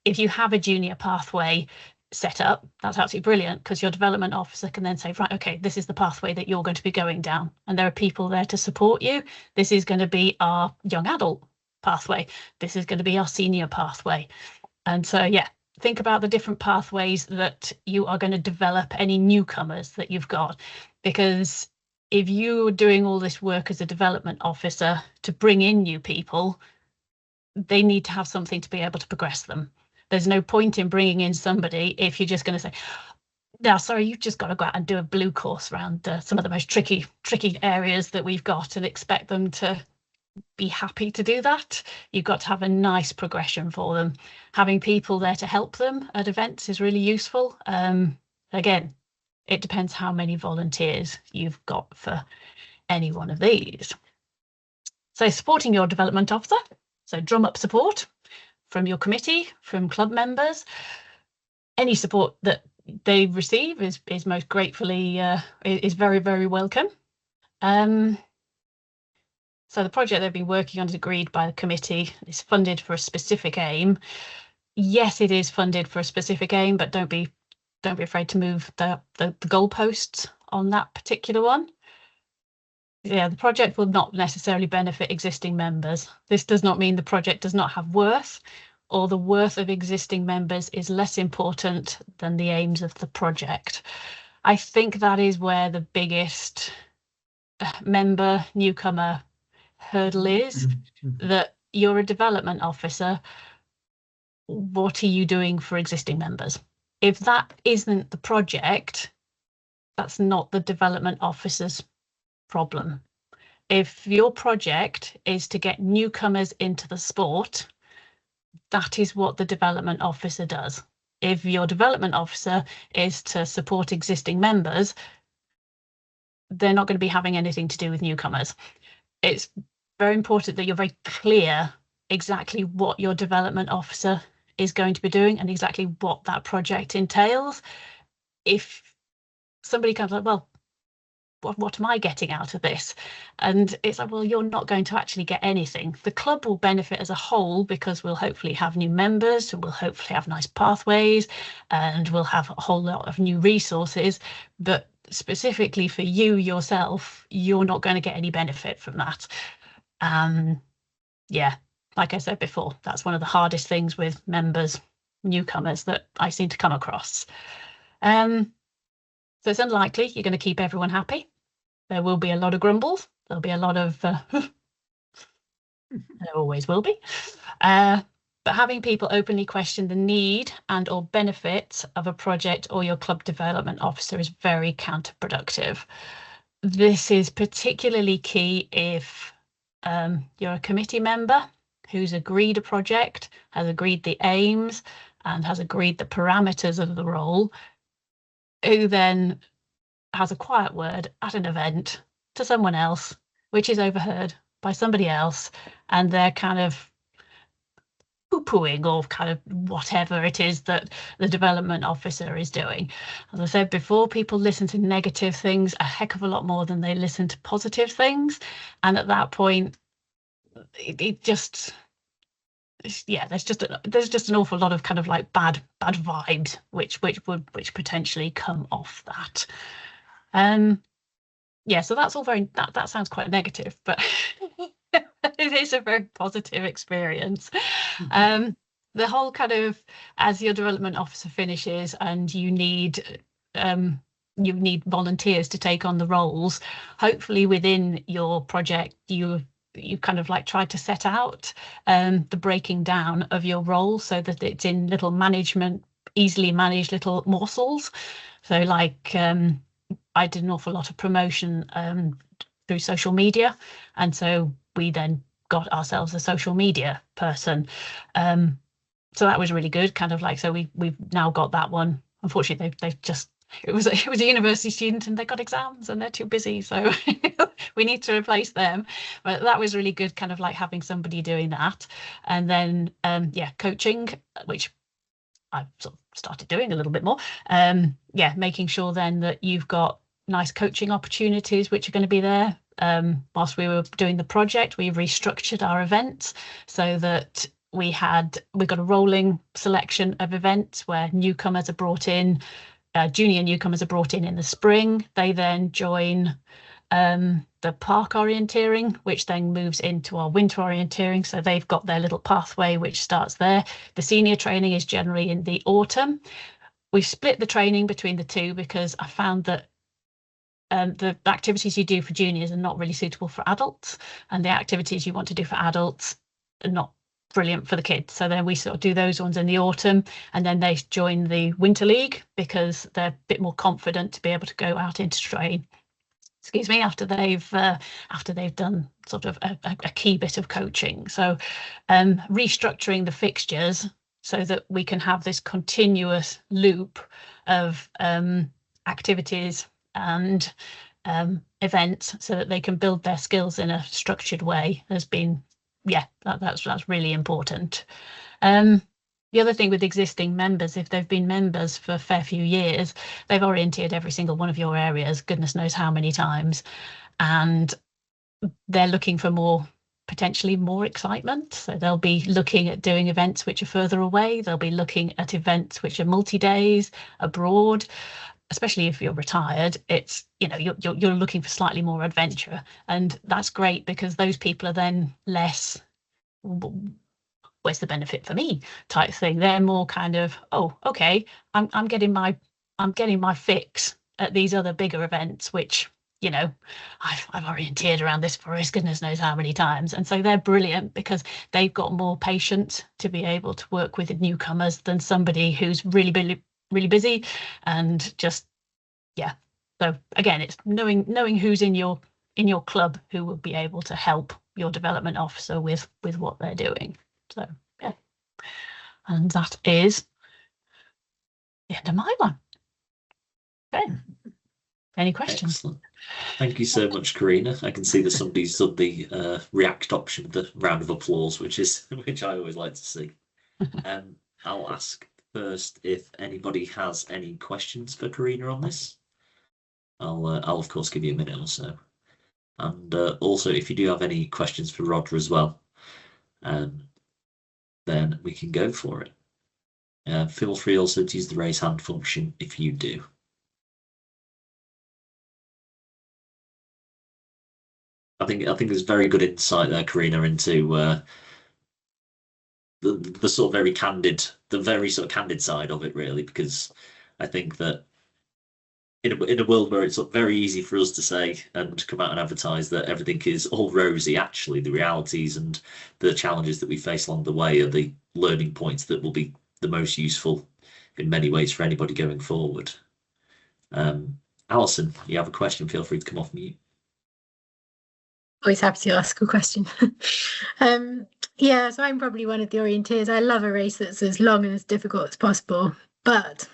if you have a junior pathway set up, that's absolutely brilliant, because your development officer can then say, right, okay, this is the pathway that you're going to be going down, and there are people there to support you. This is going to be our young adult pathway. This is going to be our senior pathway. And so, yeah, think about the different pathways that you are going to develop any newcomers that you've got, because if you're doing all this work as a development officer to bring in new people, they need to have something to be able to progress them. There's no point in bringing in somebody if you're just going to say, no, sorry, you've just got to go out and do a blue course around some of the most tricky areas that we've got and expect them to be happy to do that. You've got to have a nice progression for them. Having people there to help them at events is really useful. Again, it depends how many volunteers you've got for any one of these. So supporting your development officer. So drum up support from your committee, from club members. Any support that they receive is most gratefully, is very, very welcome. So the project they've been working on is agreed by the committee. It's funded for a specific aim. Yes, it is funded for a specific aim, but don't be afraid to move the goalposts on that particular one. Yeah, the project will not necessarily benefit existing members. This does not mean the project does not have worth, or the worth of existing members is less important than the aims of the project. I think that is where the biggest member newcomer hurdle is, that you're a development officer. What are you doing for existing members? If that isn't the project, that's not the development officer's problem. If your project is to get newcomers into the sport, that is what the development officer does. If your development officer is to support existing members, they're not going to be having anything to do with newcomers. It's very important that you're very clear exactly what your development officer is going to be doing and exactly what that project entails. If somebody comes like, well, what am I getting out of this? And it's like, well, you're not going to actually get anything. The club will benefit as a whole because we'll hopefully have new members, and we'll hopefully have nice pathways, and we'll have a whole lot of new resources. But specifically for you yourself, you're not going to get any benefit from that. Yeah, like I said before, that's one of the hardest things with members, newcomers, that I seem to come across. So it's unlikely you're going to keep everyone happy. There will be a lot of grumbles. There'll be a lot of, there always will be. But having people openly question the need and or benefits of a project or your club development officer is very counterproductive. This is particularly key if you're a committee member who's agreed a project, has agreed the aims, and has agreed the parameters of the role, who then has a quiet word at an event to someone else, which is overheard by somebody else, and they're kind of poo-pooing or kind of whatever it is that the development officer is doing. As I said before, people listen to negative things a heck of a lot more than they listen to positive things, and at that point, it just, yeah, there's just an awful lot of kind of like bad vibes which potentially come off that. Yeah, so that's all very, that sounds quite negative, but is a very positive experience. The whole kind of, as your development officer finishes and you need volunteers to take on the roles, hopefully within your project you kind of like try to set out the breaking down of your role so that it's in little easily managed little morsels. So like I did an awful lot of promotion through social media, and so we then got ourselves a social media person. So that was really good, kind of like, so we've now got that one. Unfortunately, they've just, it was a university student and they got exams and they're too busy, so we need to replace them. But that was really good, kind of like having somebody doing that. And then coaching, which I've sort of started doing a little bit more. Making sure then that you've got nice coaching opportunities which are going to be there. Whilst we were doing the project, we restructured our events so that we got a rolling selection of events where newcomers are brought in, junior newcomers are brought in the spring. They then join the park orienteering, which then moves into our winter orienteering. So they've got their little pathway which starts there. The senior training is generally in the autumn. We've split the training between the two because I found that the activities you do for juniors are not really suitable for adults, and the activities you want to do for adults are not brilliant for the kids. So then we sort of do those ones in the autumn, and then they join the winter league because they're a bit more confident to be able to go out into terrain, after they've done sort of a key bit of coaching. So restructuring the fixtures so that we can have this continuous loop of activities and events so that they can build their skills in a structured way has been, that's really important. The other thing with existing members, if they've been members for a fair few years, they've orienteered every single one of your areas, goodness knows how many times, and they're looking for potentially more excitement. So they'll be looking at doing events which are further away. They'll be looking at events which are multi-days abroad. Especially if you're retired, it's, you're looking for slightly more adventure, and that's great because those people are then less, where's the benefit for me type thing. They're more kind of, oh, okay, I'm getting my fix at these other bigger events, which I've orienteered around this forest goodness knows how many times, and so they're brilliant because they've got more patience to be able to work with the newcomers than somebody who's really busy and just so again, it's knowing who's in your club who will be able to help your development officer with what they're doing. So and that is the end of my one. Okay, any questions? Excellent. Thank you so much, Kerina. I can see that somebody's done the react option of the round of applause, which I always like to see. I'll ask first if anybody has any questions for Kerina on this. I'll of course give you a minute or so, and also if you do have any questions for Roger as well, then we can go for it. Feel free also to use the raise hand function if you do. I think there's very good insight there, Kerina, into the sort of very candid side of it, really, because I think that in a world where it's very easy for us to say and come out and advertise that everything is all rosy, actually the realities and the challenges that we face along the way are the learning points that will be the most useful in many ways for anybody going forward. Alison, you have a question, feel free to come off mute. Always happy to ask a question. So I'm probably one of the orienteers. I love a race that's as long and as difficult as possible, but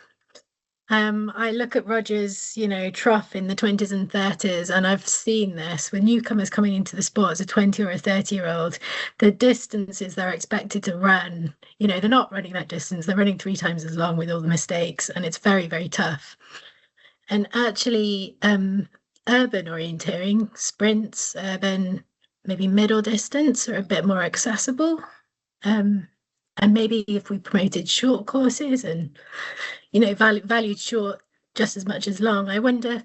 I look at Roger's, trough in the 20s and 30s, and I've seen this with newcomers coming into the sport as a 20 or a 30-year-old. The distances they're expected to run, they're not running that distance. They're running 3 times as long with all the mistakes, and it's very, very tough. And actually, urban orienteering, sprints, urban, maybe middle distance are a bit more accessible. And maybe if we promoted short courses and, valued short just as much as long, I wonder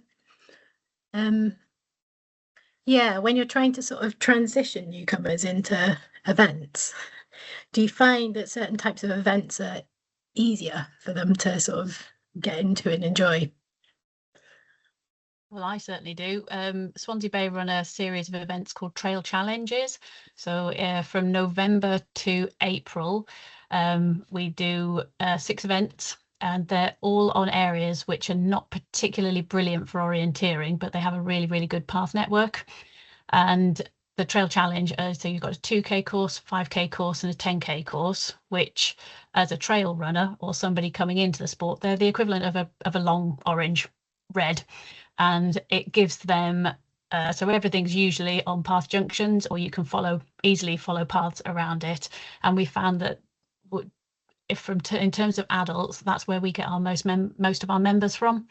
Yeah, when you're trying to sort of transition newcomers into events, do you find that certain types of events are easier for them to sort of get into and enjoy? Well, I certainly do. Swansea Bay run a series of events called Trail Challenges. So from November to April, we do 6 events, and they're all on areas which are not particularly brilliant for orienteering, but they have a really, really good path network. And the Trail Challenge, so you've got a 2K course, 5K course, and a 10K course, which as a trail runner or somebody coming into the sport, they're the equivalent of a long orange red. And it gives them, so everything's usually on path junctions, or you can easily follow paths around it. And we found that in terms of adults, that's where we get our most of our members from,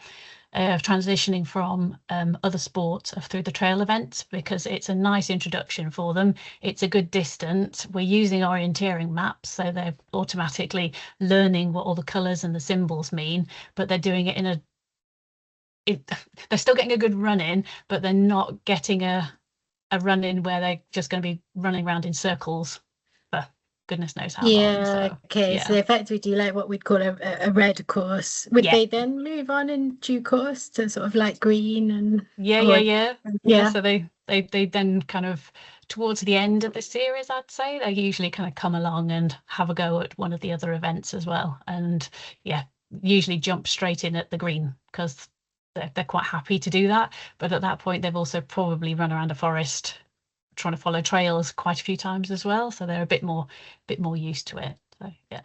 transitioning from other sports through the trail events, because it's a nice introduction for them. It's a good distance. We're using orienteering maps, so they're automatically learning what all the colours and the symbols mean, but they're doing it they're still getting a good run in, but they're not getting a run in where they're just going to be running around in circles for goodness knows how long. Yeah, So, okay. yeah. So they effectively do like what we'd call a red course. Would Yeah. they then move on in due course to sort of like green and Yeah. So they then kind of towards the end of the series, I'd say, they usually kind of come along and have a go at one of the other events as well. And yeah, usually jump straight in at the green because they're quite happy to do that. But at that point, they've also probably run around a forest trying to follow trails quite a few times as well. So they're a bit more used to it. So yeah.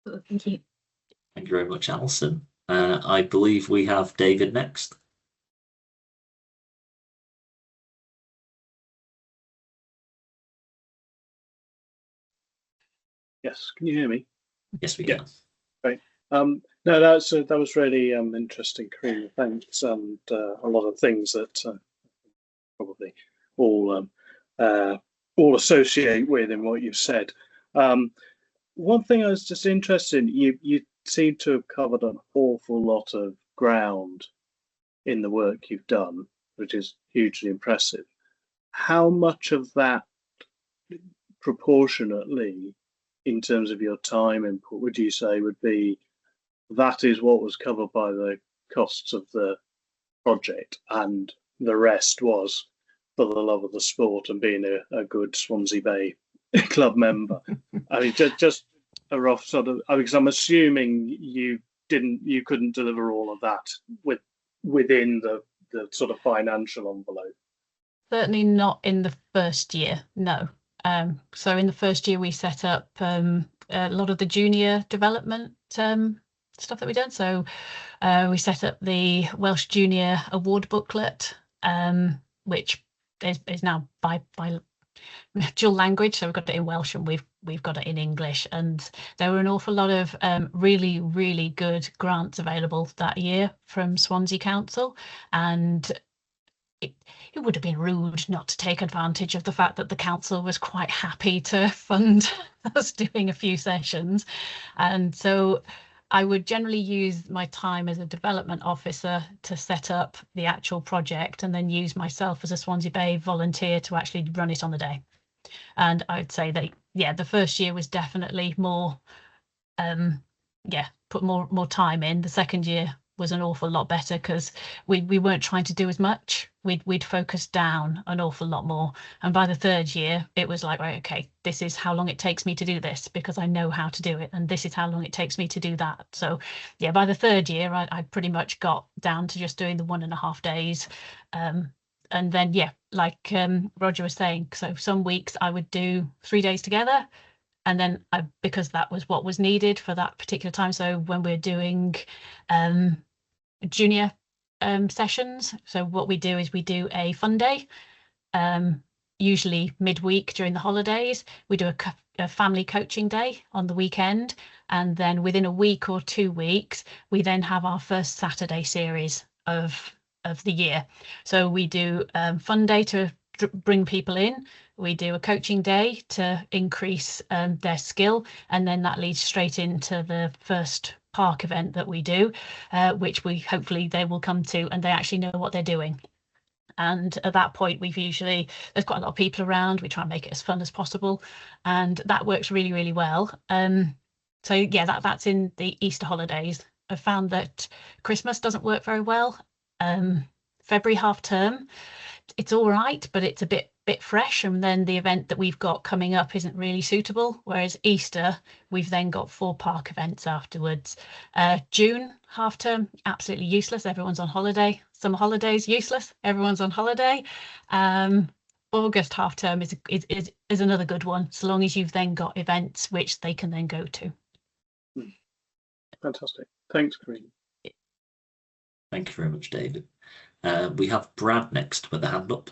Thank you. Thank you very much, Alison. I believe we have David next. Yes, can you hear me? Yes, we can. Great. No, that was really interesting, Kerina. Thanks, and a lot of things that probably all associate with in what you've said. One thing I was just interested in, you seem to have covered an awful lot of ground in the work you've done, which is hugely impressive. How much of that proportionately, in terms of your time input, would you say would be that is what was covered by the costs of the project, and the rest was for the love of the sport and being a good Swansea Bay club member? I mean, just a rough sort of, because I'm assuming you couldn't deliver all of that within the sort of financial envelope. Certainly not in the first year, no. So in the first year, we set up a lot of the junior development stuff that we've done. So we set up the Welsh Junior Award booklet, which is now by dual language. So we've got it in Welsh and we've got it in English. And there were an awful lot of really, really good grants available that year from Swansea Council. And it would have been rude not to take advantage of the fact that the council was quite happy to fund us doing a few sessions. And so I would generally use my time as a development officer to set up the actual project, and then use myself as a Swansea Bay volunteer to actually run it on the day. And I'd say that, yeah, the first year was definitely more, put more time in. The second year was an awful lot better because we weren't trying to do as much. We'd focused down an awful lot more. And by the third year, it was like, right, okay, this is how long it takes me to do this because I know how to do it. And this is how long it takes me to do that. So yeah, by the third year, I pretty much got down to just doing the 1.5 days. And then, yeah, like Roger was saying, so some weeks I would do 3 days together. And then because that was what was needed for that particular time. So when we're doing junior sessions, so what we do is we do a fun day, usually midweek during the holidays. We do a family coaching day on the weekend. And then within a week or 2 weeks, we then have our first Saturday series of the year. So we do fun day to bring people in. We do a coaching day to increase their skill, and then that leads straight into the first park event that we do, which hopefully they will come to and they actually know what they're doing. And at that point, there's quite a lot of people around. We try and make it as fun as possible, and that works really, really well. So yeah, that's in the Easter holidays. I found that Christmas doesn't work very well. February half term, it's all right, but it's a bit fresh, and then the event that we've got coming up isn't really suitable. Whereas Easter, we've then got 4 park events afterwards. June half term, absolutely useless. Everyone's on holiday. Summer holidays, useless. Everyone's on holiday. August half term is another good one, so long as you've then got events which they can then go to. Fantastic. Thanks, Kerina. Thank you very much, David. We have Brad next with a hand up.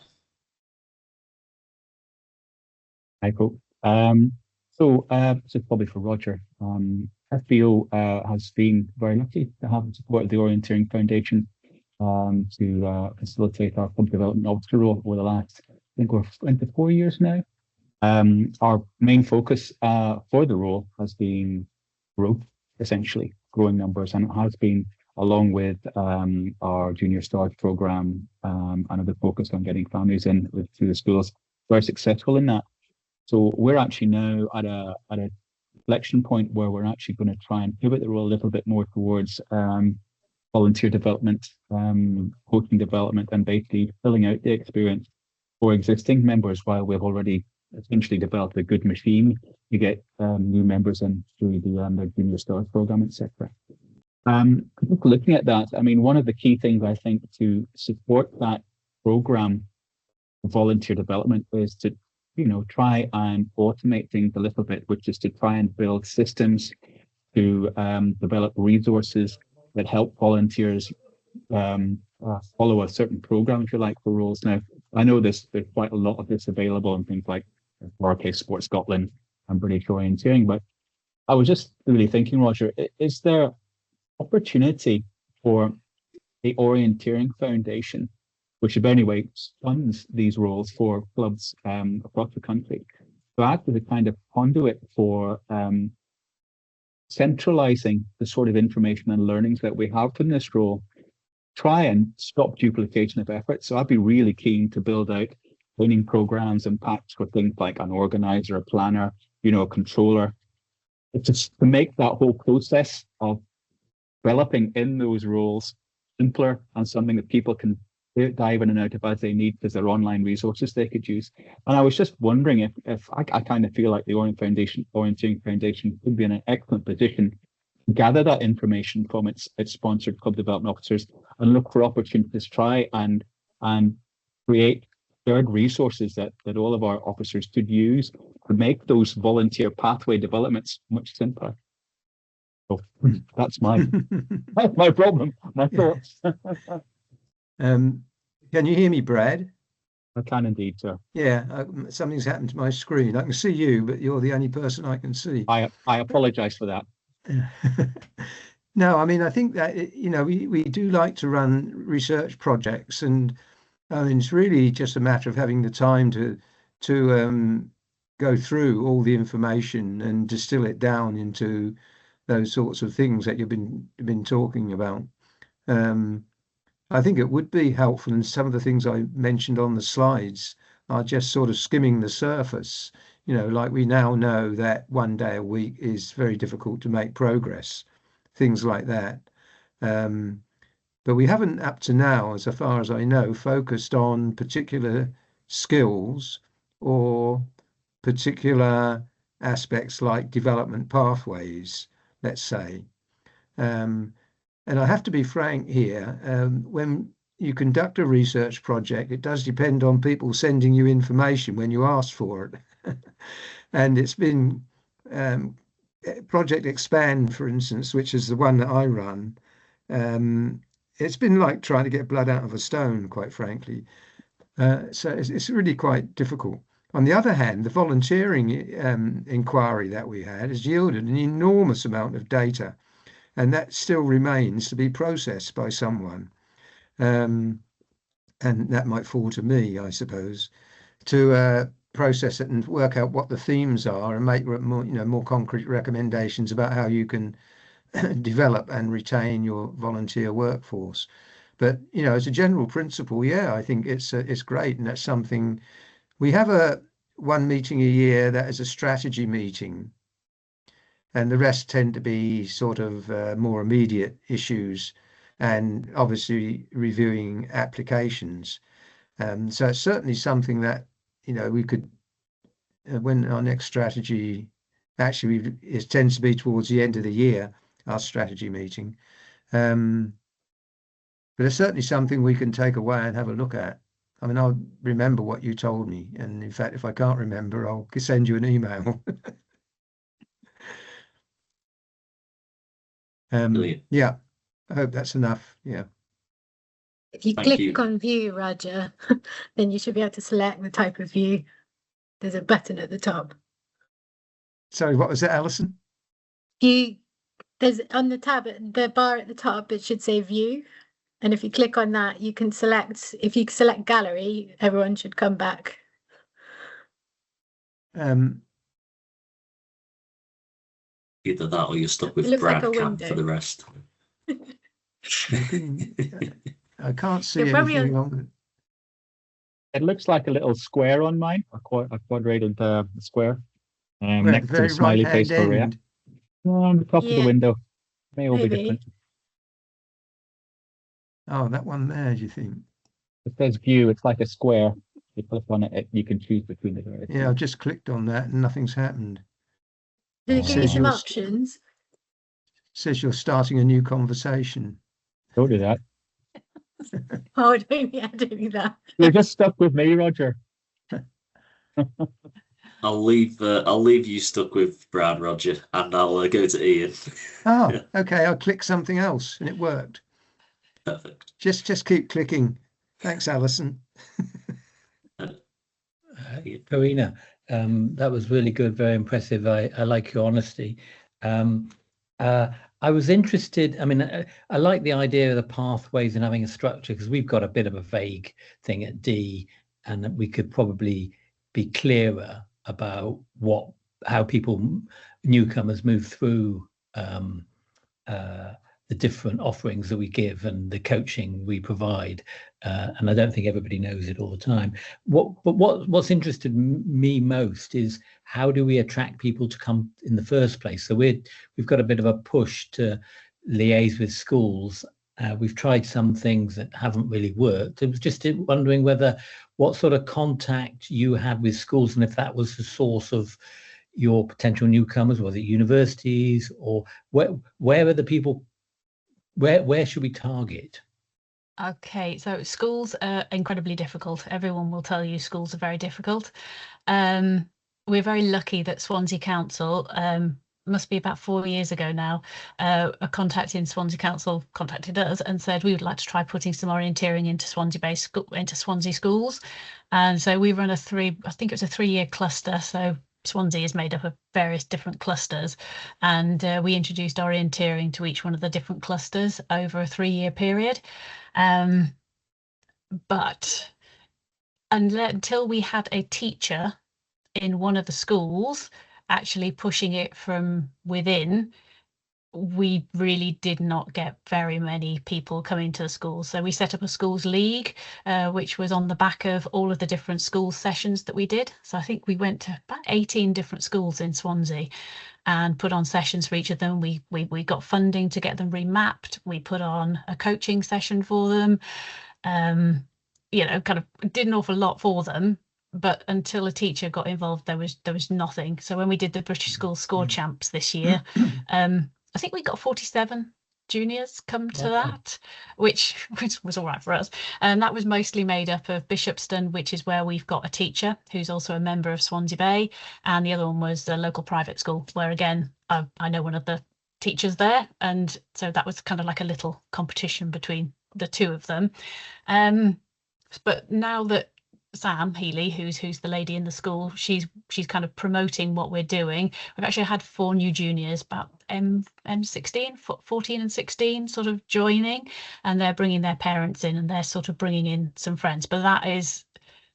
Hi, cool. So this is probably for Roger. FBO has been very lucky to have the support of the Orienteering Foundation to facilitate our club development officer role over the last, I think we're into 4 years now. Our main focus for the role has been growth, essentially, growing numbers, and it has been, along with our Junior Stars program and other focus on getting families in through the schools, very successful in that. So we're actually now at a inflection point where we're actually going to try and pivot the role a little bit more towards volunteer development, coaching development, and basically filling out the experience for existing members while we've already essentially developed a good machine. You get new members in through the Junior Stars program, etc. Looking at that, I mean, one of the key things I think to support that program of volunteer development is to, try and automate things a little bit, which is to try and build systems to develop resources that help volunteers follow a certain program, if you like, for roles. Now, I know there's quite a lot of this available in things like Lowercase Sport Scotland and British Orienteering, but I was just really thinking, Roger, is there opportunity for the Orienteering Foundation, which in any way funds these roles for clubs across the country, to act as a kind of conduit for centralizing the sort of information and learnings that we have from this role, try and stop duplication of effort. So I'd be really keen to build out training programs and packs for things like an organizer, a planner, a controller. It's just to make that whole process of developing in those roles simpler and something that people can dive in and out of as they need, because they're online resources they could use. And I was just wondering if I kind of feel like the Orienteering Foundation could be in an excellent position to gather that information from its sponsored club development officers and look for opportunities to try and create shared resources that all of our officers could use to make those volunteer pathway developments much simpler. So that's my problem, my thoughts. Can you hear me, Brad? I can indeed, sir. Yeah, something's happened to my screen. I can see you, but you're the only person I can see. I apologize for that. No, I mean, I think that, we do like to run research projects, and I mean, it's really just a matter of having the time to go through all the information and distill it down into those sorts of things that you've been talking about. I think it would be helpful, and some of the things I mentioned on the slides are just sort of skimming the surface. Like we now know that 1 day a week is very difficult to make progress, things like that. But we haven't, up to now, as far as I know, focused on particular skills or particular aspects like development pathways, let's say. And I have to be frank here, when you conduct a research project, it does depend on people sending you information when you ask for it. And it's been Project Expand, for instance, which is the one that I run. It's been like trying to get blood out of a stone, quite frankly. So it's really quite difficult. On the other hand, the volunteering inquiry that we had has yielded an enormous amount of data, and that still remains to be processed by someone. And that might fall to me, I suppose, to process it and work out what the themes are and make more concrete recommendations about how you can develop and retain your volunteer workforce. But you know, as a general principle, yeah, I think it's great, and that's something we have one meeting a year that is a strategy meeting, and the rest tend to be sort of more immediate issues, and obviously reviewing applications. So it's certainly something that, you know, we could, when our next strategy, actually it tends to be towards the end of the year, our strategy meeting. But it's certainly something we can take away and have a look at. I mean, I'll remember what you told me. And in fact, if I can't remember, I'll send you an email. Yeah, I hope that's enough. Yeah. If you Thank click you. on view, Roger, then you should be able to select the type of view. There's a button at the top. Sorry, what was it, Alison? There's on the tab, the bar at the top, it should say view. And if you click on that, you can select, if you select gallery, everyone should come back. Either that or you're stuck It with looks like Brad a Cam window. for the rest. I can't see You're probably anything on- wrong. It looks like a little square on mine, a quadrated square. We're at Next the to very the smiley right-hand face for Ria. end. On the top of the Yeah. window. May all be Maybe. different. Oh, that one there, do you think? It says view, it's like a square. You click on it, you can choose between the various. Yeah, I've just clicked on that and nothing's happened. Does it give you Says some you're- options? Says you're starting a new conversation. Don't do that. Oh, don't do that. You're just stuck with me, Roger. I'll leave you stuck with Brad, Roger, and I'll go to Ian. Oh, okay, I'll click something else and it worked. Perfect. Just keep clicking. Thanks, Alison. Kerina, that was really good, very impressive. I like your honesty. I was interested, I mean, I like the idea of the pathways and having a structure, because we've got a bit of a vague thing at D, and that we could probably be clearer about how people, newcomers, move through the different offerings that we give and the coaching we provide. And I don't think everybody knows it all the time. What's interested me most is, how do we attract people to come in the first place? So we've got a bit of a push to liaise with schools. We've tried some things that haven't really worked. I was just wondering what sort of contact you had with schools, and if that was the source of your potential newcomers, was it universities, or where are the people? Where should we target? Okay, so schools are incredibly difficult. Everyone will tell you schools are very difficult. We're very lucky that Swansea Council, must be about 4 years ago now, a contact in Swansea Council contacted us and said we would like to try putting some orienteering into Swansea schools. And so we run I think it was a 3-year cluster. So Swansea is made up of various different clusters, and we introduced orienteering to each one of the different clusters over a 3-year period. But until we had a teacher in one of the schools actually pushing it from within, we really did not get very many people coming to the schools. So we set up a schools league, which was on the back of all of the different school sessions that we did. So I think we went to about 18 different schools in Swansea and put on sessions for each of them. We got funding to get them remapped. We put on a coaching session for them. You know, kind of did an awful lot for them. But until a teacher got involved, there was nothing. So when we did the British School Score Champs this year, I think we got 47 juniors come to that, which was all right for us. And that was mostly made up of Bishopston, which is where we've got a teacher who's also a member of Swansea Bay. And the other one was a local private school, where again, I know one of the teachers there. And so that was kind of like a little competition between the two of them. But now that Sam Healy, who's the lady in the school, she's kind of promoting what we're doing. We've actually had 4 new juniors, about M16, 14 and 16, sort of joining, and they're bringing their parents in, and they're sort of bringing in some friends. But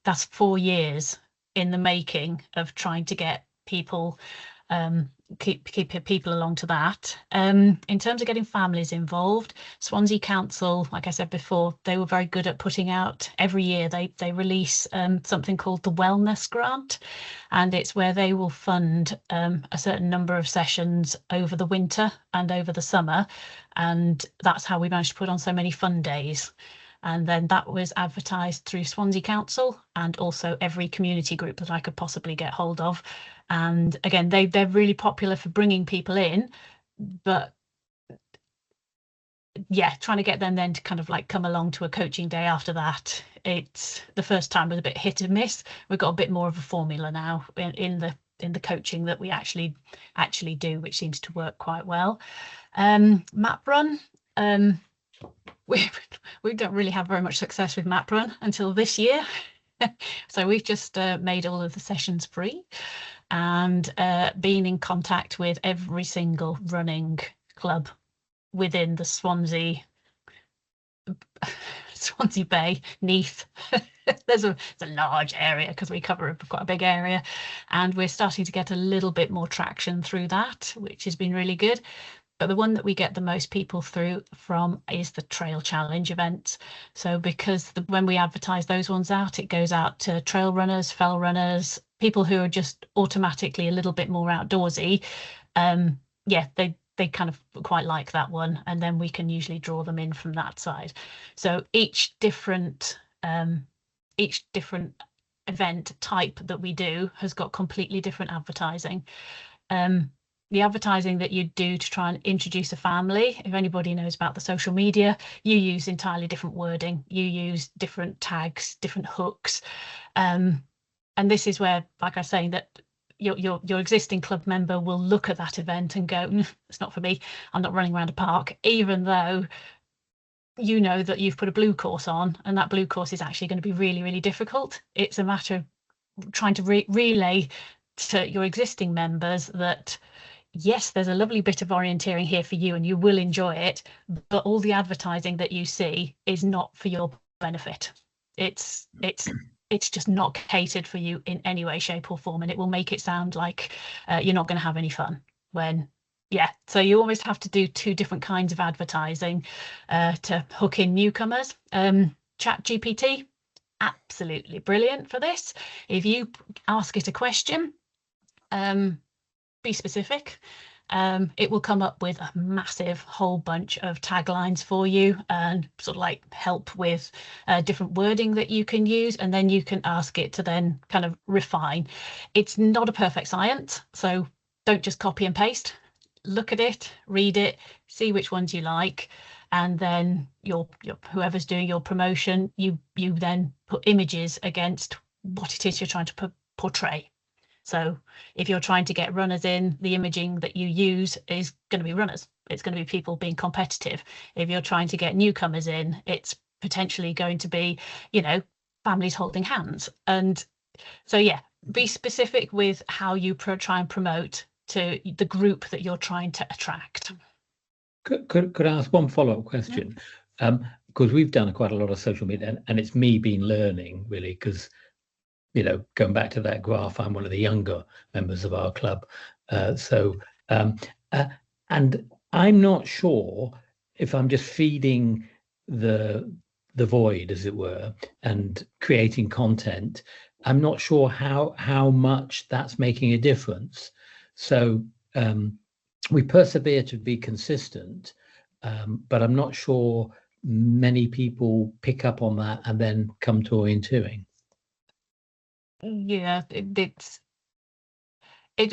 that's 4 years in the making of trying to get people keep people along to that. In terms of getting families involved, Swansea Council, like I said before, they were very good at putting out every year. They release something called the Wellness Grant, and it's where they will fund a certain number of sessions over the winter and over the summer, and that's how we managed to put on so many fun days. And then that was advertised through Swansea Council and also every community group that I could possibly get hold of. And again, they're really popular for bringing people in, but yeah, trying to get them then to kind of like come along to a coaching day after that. It's the first time was a bit hit and miss. We've got a bit more of a formula now in the coaching that we actually do, which seems to work quite well. Map run. We don't really have very much success with map run until this year. So we've just made all of the sessions free and been in contact with every single running club within the Swansea Bay, Neath. There's a large area because we cover quite a big area, and we're starting to get a little bit more traction through that, which has been really good. But the one that we get the most people through from is the Trail Challenge events. So because when we advertise those ones out, it goes out to trail runners, fell runners, people who are just automatically a little bit more outdoorsy. Yeah, they kind of quite like that one, and then we can usually draw them in from that side. So each different event type that we do has got completely different advertising. The advertising that you do to try and introduce a family, if anybody knows about the social media, you use entirely different wording, you use different tags, different hooks, and this is where, like I was saying, that your existing club member will look at that event and go, it's not for me, I'm not running around a park, even though you know that you've put a blue course on, and that blue course is actually going to be really, really difficult. It's a matter of trying to relay to your existing members that yes, there's a lovely bit of orienteering here for you and you will enjoy it, but all the advertising that you see is not for your benefit. It's just not catered for you in any way, shape or form, and it will make it sound like you're not going to have any fun when, yeah. So you almost have to do two different kinds of advertising to hook in newcomers. ChatGPT, absolutely brilliant for this. If you ask it a question, be specific, it will come up with a massive whole bunch of taglines for you and sort of like help with different wording that you can use, and then you can ask it to then kind of refine. It's not a perfect science, so don't just copy and paste. Look at it, read it, see which ones you like, and then your whoever's doing your promotion, you then put images against what it is you're trying to portray. So if you're trying to get runners in, the imaging that you use is going to be runners. It's going to be people being competitive. If you're trying to get newcomers in, it's potentially going to be, families holding hands. And so, yeah, be specific with how you try and promote to the group that you're trying to attract. Could I ask one follow-up question? Because we've done quite a lot of social media, and it's me been learning really, because going back to that graph, I'm one of the younger members of our club. And I'm not sure if I'm just feeding the void, as it were, and creating content. I'm not sure how much that's making a difference. So we persevere to be consistent, but I'm not sure many people pick up on that and then come to orienteering. Yeah, it'd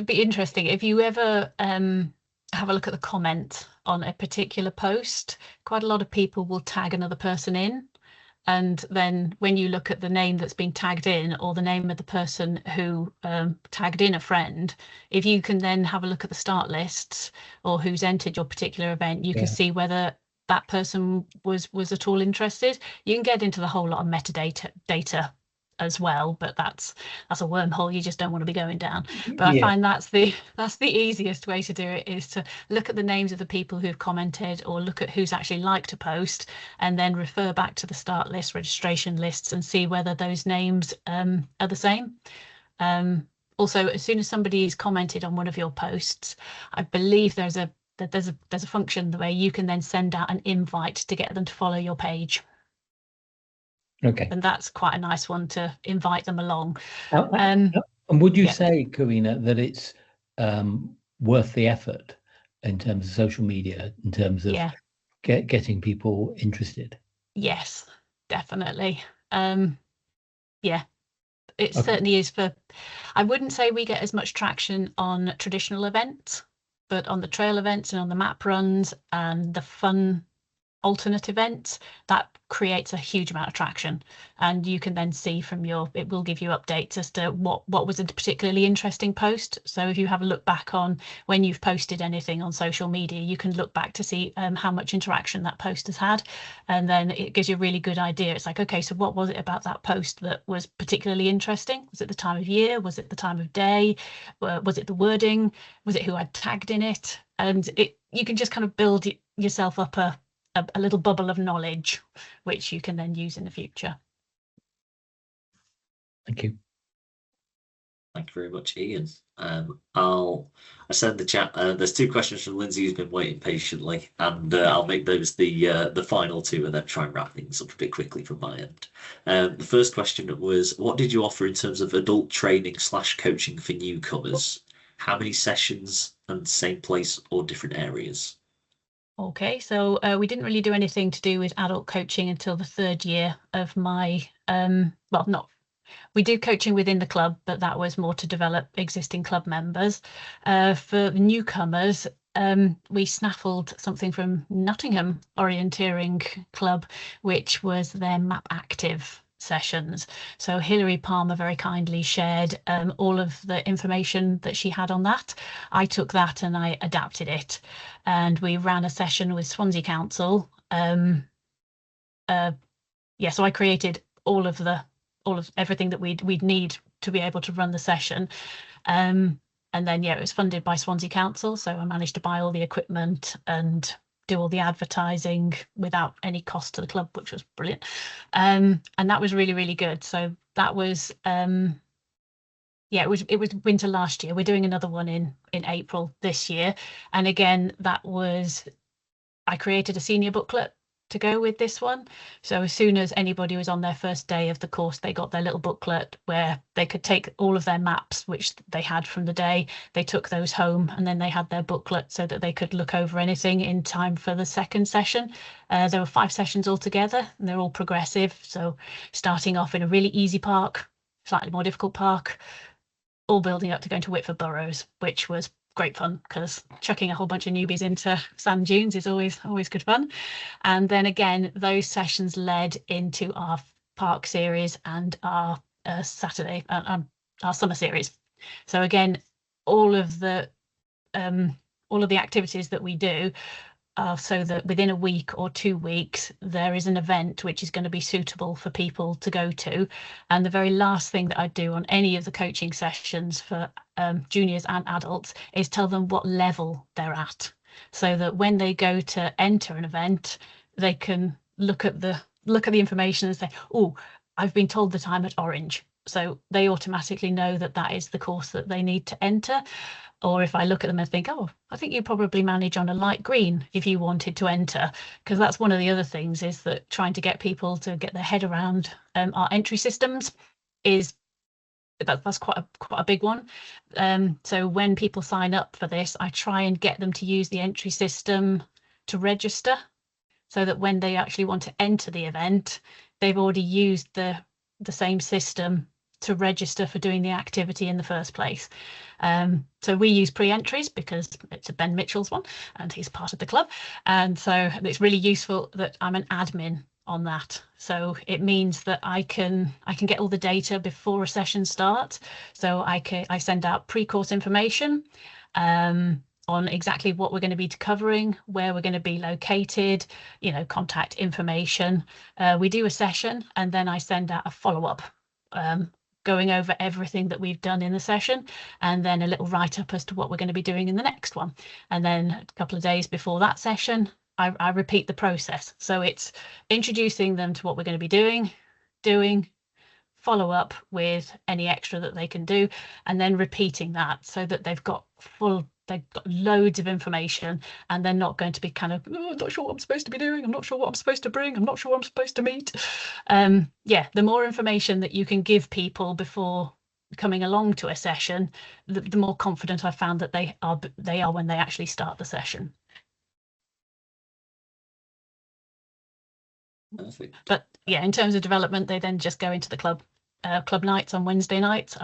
be interesting if you ever have a look at the comment on a particular post. Quite a lot of people will tag another person in, and then when you look at the name that's been tagged in or the name of the person who tagged in a friend, if you can then have a look at the start lists or who's entered your particular event, you can see whether that person was at all interested. You can get into the whole lot of metadata as well, but that's a wormhole you just don't want to be going down. But I find that's the easiest way to do it, is to look at the names of the people who've commented or look at who's actually liked a post, and then refer back to the start list, registration lists, and see whether those names are the same. Also, as soon as somebody's commented on one of your posts, I believe there's a function where you can then send out an invite to get them to follow your page. Okay. And that's quite a nice one to invite them along. And would you yeah. say, Kerina, that it's worth the effort in terms of social media, in terms of getting people interested? Yes, definitely. Yeah, it certainly is. I wouldn't say we get as much traction on traditional events, but on the trail events and on the map runs and the fun alternate events, that creates a huge amount of traction, and you can then see from it will give you updates as to what was a particularly interesting post. So if you have a look back on when you've posted anything on social media, you can look back to see how much interaction that post has had, and then it gives you a really good idea. It's like, okay, so what was it about that post that was particularly interesting? Was it the time of year? Was it the time of day? Was it the wording? Was it who I'd tagged in it? And you can just kind of build yourself up a little bubble of knowledge, which you can then use in the future. Thank you. Thank you very much, Ian. I send the chat. There's 2 questions from Lindsay, who's been waiting patiently, and I'll make those the final 2, and then try and wrap things up a bit quickly from my end. The first question was, what did you offer in terms of adult training / coaching for newcomers? How many sessions, and same place or different areas? Okay, so we didn't really do anything to do with adult coaching until the 3rd year of my, we do coaching within the club, but that was more to develop existing club members. For newcomers, we snaffled something from Nottingham Orienteering Club, which was their Map Active sessions. So Hilary Palmer very kindly shared all of the information that she had on that. I took that and I adapted it, and we ran a session with Swansea Council. So I created all of everything that we'd need to be able to run the session, and then it was funded by Swansea Council, so I managed to buy all the equipment and do all the advertising without any cost to the club, which was brilliant, and that was really, really good. So that was it was winter last year. We're doing another one in April this year, and again, I created a senior booklet to go with this one. So as soon as anybody was on their first day of the course, they got their little booklet where they could take all of their maps, which they had from the day, they took those home, and then they had their booklet so that they could look over anything in time for the second session. There were 5 sessions altogether, and they're all progressive. So starting off in a really easy park, slightly more difficult park, all building up to going to Whitford Burrows, which was great fun, because chucking a whole bunch of newbies into sand dunes is always good fun. And then again, those sessions led into our park series and our Saturday, our summer series. So again, all of the activities that we do are so that within a week or 2 weeks there is an event which is going to be suitable for people to go to. And the very last thing that I do on any of the coaching sessions for juniors and adults is tell them what level they're at, so that when they go to enter an event, they can look at the information and say, oh, I've been told that I'm at orange, so they automatically know that that is the course that they need to enter. Or if I look at them and think, oh, I think you probably manage on a light green if you wanted to enter, because that's one of the other things, is that trying to get people to get their head around our entry systems that's quite a big one. So when people sign up for this, I try and get them to use the entry system to register, so that when they actually want to enter the event, they've already used the same system to register for doing the activity in the first place. So we use pre-entries because it's a Ben Mitchell's one and he's part of the club, and so it's really useful that I'm an admin on that. So it means that I can get all the data before a session starts. So I send out pre-course information on exactly what we're going to be covering, where we're going to be located, contact information. We do a session and then I send out a follow-up going over everything that we've done in the session, and then a little write-up as to what we're going to be doing in the next one. And then a couple of days before that session, I repeat the process. So it's introducing them to what we're going to be doing, follow up with any extra that they can do, and then repeating that so that they've got loads of information, and they're not going to be kind of, oh, I'm not sure what I'm supposed to be doing, I'm not sure what I'm supposed to bring, I'm not sure what I'm supposed to meet. Yeah, the more information that you can give people before coming along to a session, the more confident I found that they are when they actually start the session. Perfect. But yeah, in terms of development, they then just go into the club nights on Wednesday nights.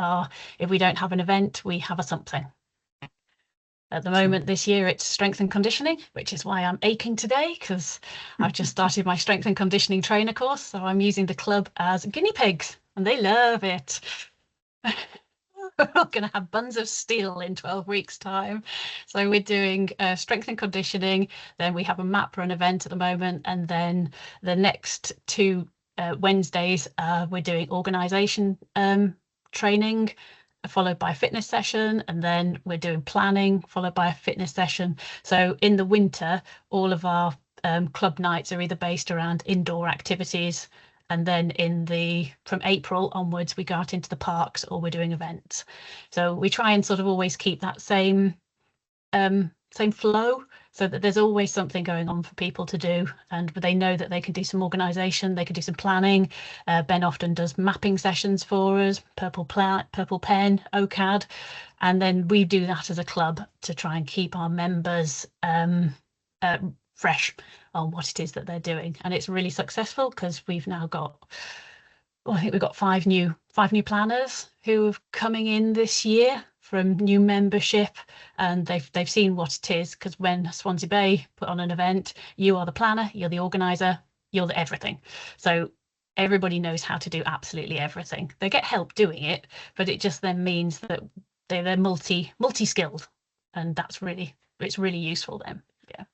If we don't have an event, we have a something. At the moment this year, it's strength and conditioning, which is why I'm aching today, because I've just started my strength and conditioning trainer course. So I'm using the club as guinea pigs, and they love it. We're all going to have buns of steel in 12 weeks' time. So we're doing strength and conditioning. Then we have a map run event at the moment. And then the next 2 Wednesdays, we're doing organisation training, followed by a fitness session. And then we're doing planning, followed by a fitness session. So in the winter, all of our club nights are either based around indoor activities, and then from April onwards, we go out into the parks or we're doing events. So we try and sort of always keep that same flow, so that there's always something going on for people to do, and they know that they can do some organisation, they can do some planning. Ben often does mapping sessions for us, Purple Pen, OCAD, and then we do that as a club to try and keep our members fresh on what it is that they're doing. And it's really successful, because we've now got, I think we've got 5 new planners who are coming in this year from new membership, and they've seen what it is, because when Swansea Bay put on an event, you are the planner, you're the organizer, you're the everything. So everybody knows how to do absolutely everything. They get help doing it, but it just then means that they're multi-skilled, and it's really useful then. Yeah.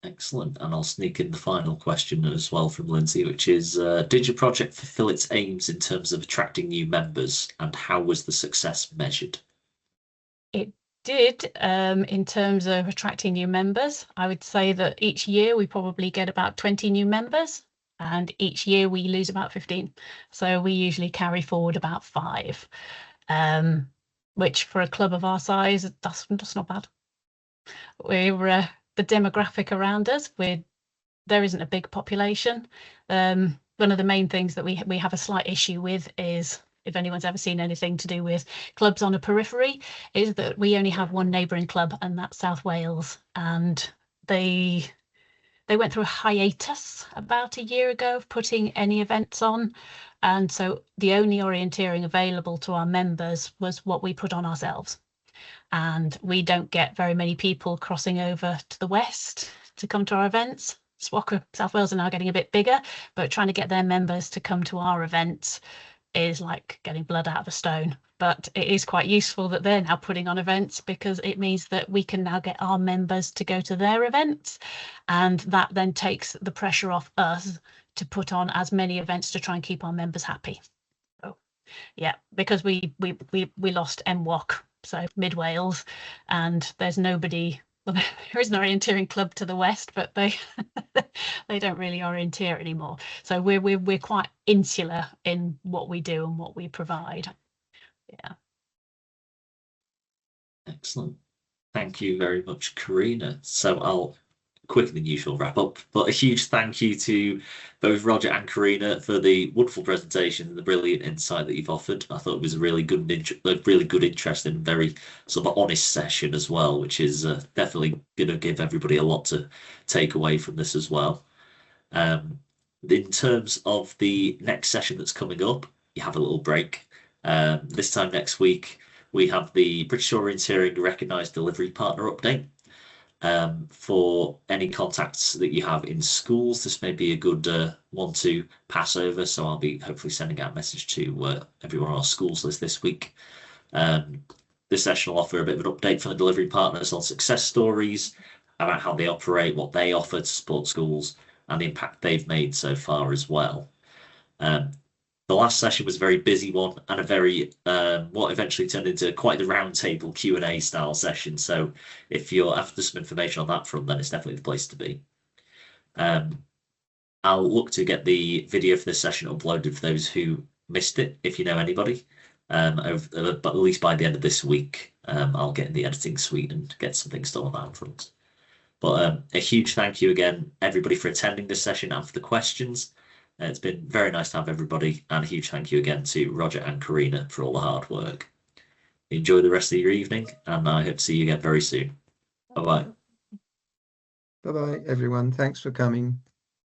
Excellent. And I'll sneak in the final question as well from Lindsay, which is, did your project fulfill its aims in terms of attracting new members, and how was the success measured? It did. In terms of attracting new members, I would say that each year we probably get about 20 new members, and each year we lose about 15. So we usually carry forward about 5, which for a club of our size, that's not bad. We're the demographic around us, there isn't a big population. One of the main things that we have a slight issue with is, if anyone's ever seen anything to do with clubs on a periphery, is that we only have one neighbouring club, and that's South Wales. And they went through a hiatus about a year ago of putting any events on. And so the only orienteering available to our members was what we put on ourselves. And we don't get very many people crossing over to the west to come to our events. SWOCA, South Wales are now getting a bit bigger, but trying to get their members to come to our events is like getting blood out of a stone. But it is quite useful that they're now putting on events, because it means that we can now get our members to go to their events, and that then takes the pressure off us to put on as many events to try and keep our members happy. So yeah, because we lost MWOC, so Mid Wales, and there's nobody. Well, there is an orienteering club to the west, but they don't really orienteer anymore. So we're quite insular in what we do and what we provide. Yeah. Excellent. Thank you very much, Kerina. So I'll quicker than usual wrap up, but a huge thank you to both Roger and Kerina for the wonderful presentation and the brilliant insight that you've offered. I thought it was a really good, interesting, very sort of honest session as well, which is definitely going to give everybody a lot to take away from this as well. In terms of the next session that's coming up, you have a little break. This time next week, we have the British Orienteering Recognised Delivery Partner update. For any contacts that you have in schools, this may be a good one to pass over. So I'll be hopefully sending out a message to everyone on our schools list this week. This session will offer a bit of an update from the delivery partners on success stories, about how they operate, what they offer to support schools, and the impact they've made so far as well. The last session was a very busy one, and a very what eventually turned into quite the roundtable Q&A style session. So if you're after some information on that front, then it's definitely the place to be. I'll look to get the video for this session uploaded for those who missed it, if you know anybody. But at least by the end of this week, I'll get in the editing suite and get some things done on that front. But a huge thank you again, everybody, for attending this session and for the questions. It's been very nice to have everybody, and a huge thank you again to Roger and Kerina for all the hard work. Enjoy the rest of your evening, and I hope to see you again very soon. Bye-bye. Bye-bye, everyone. Thanks for coming.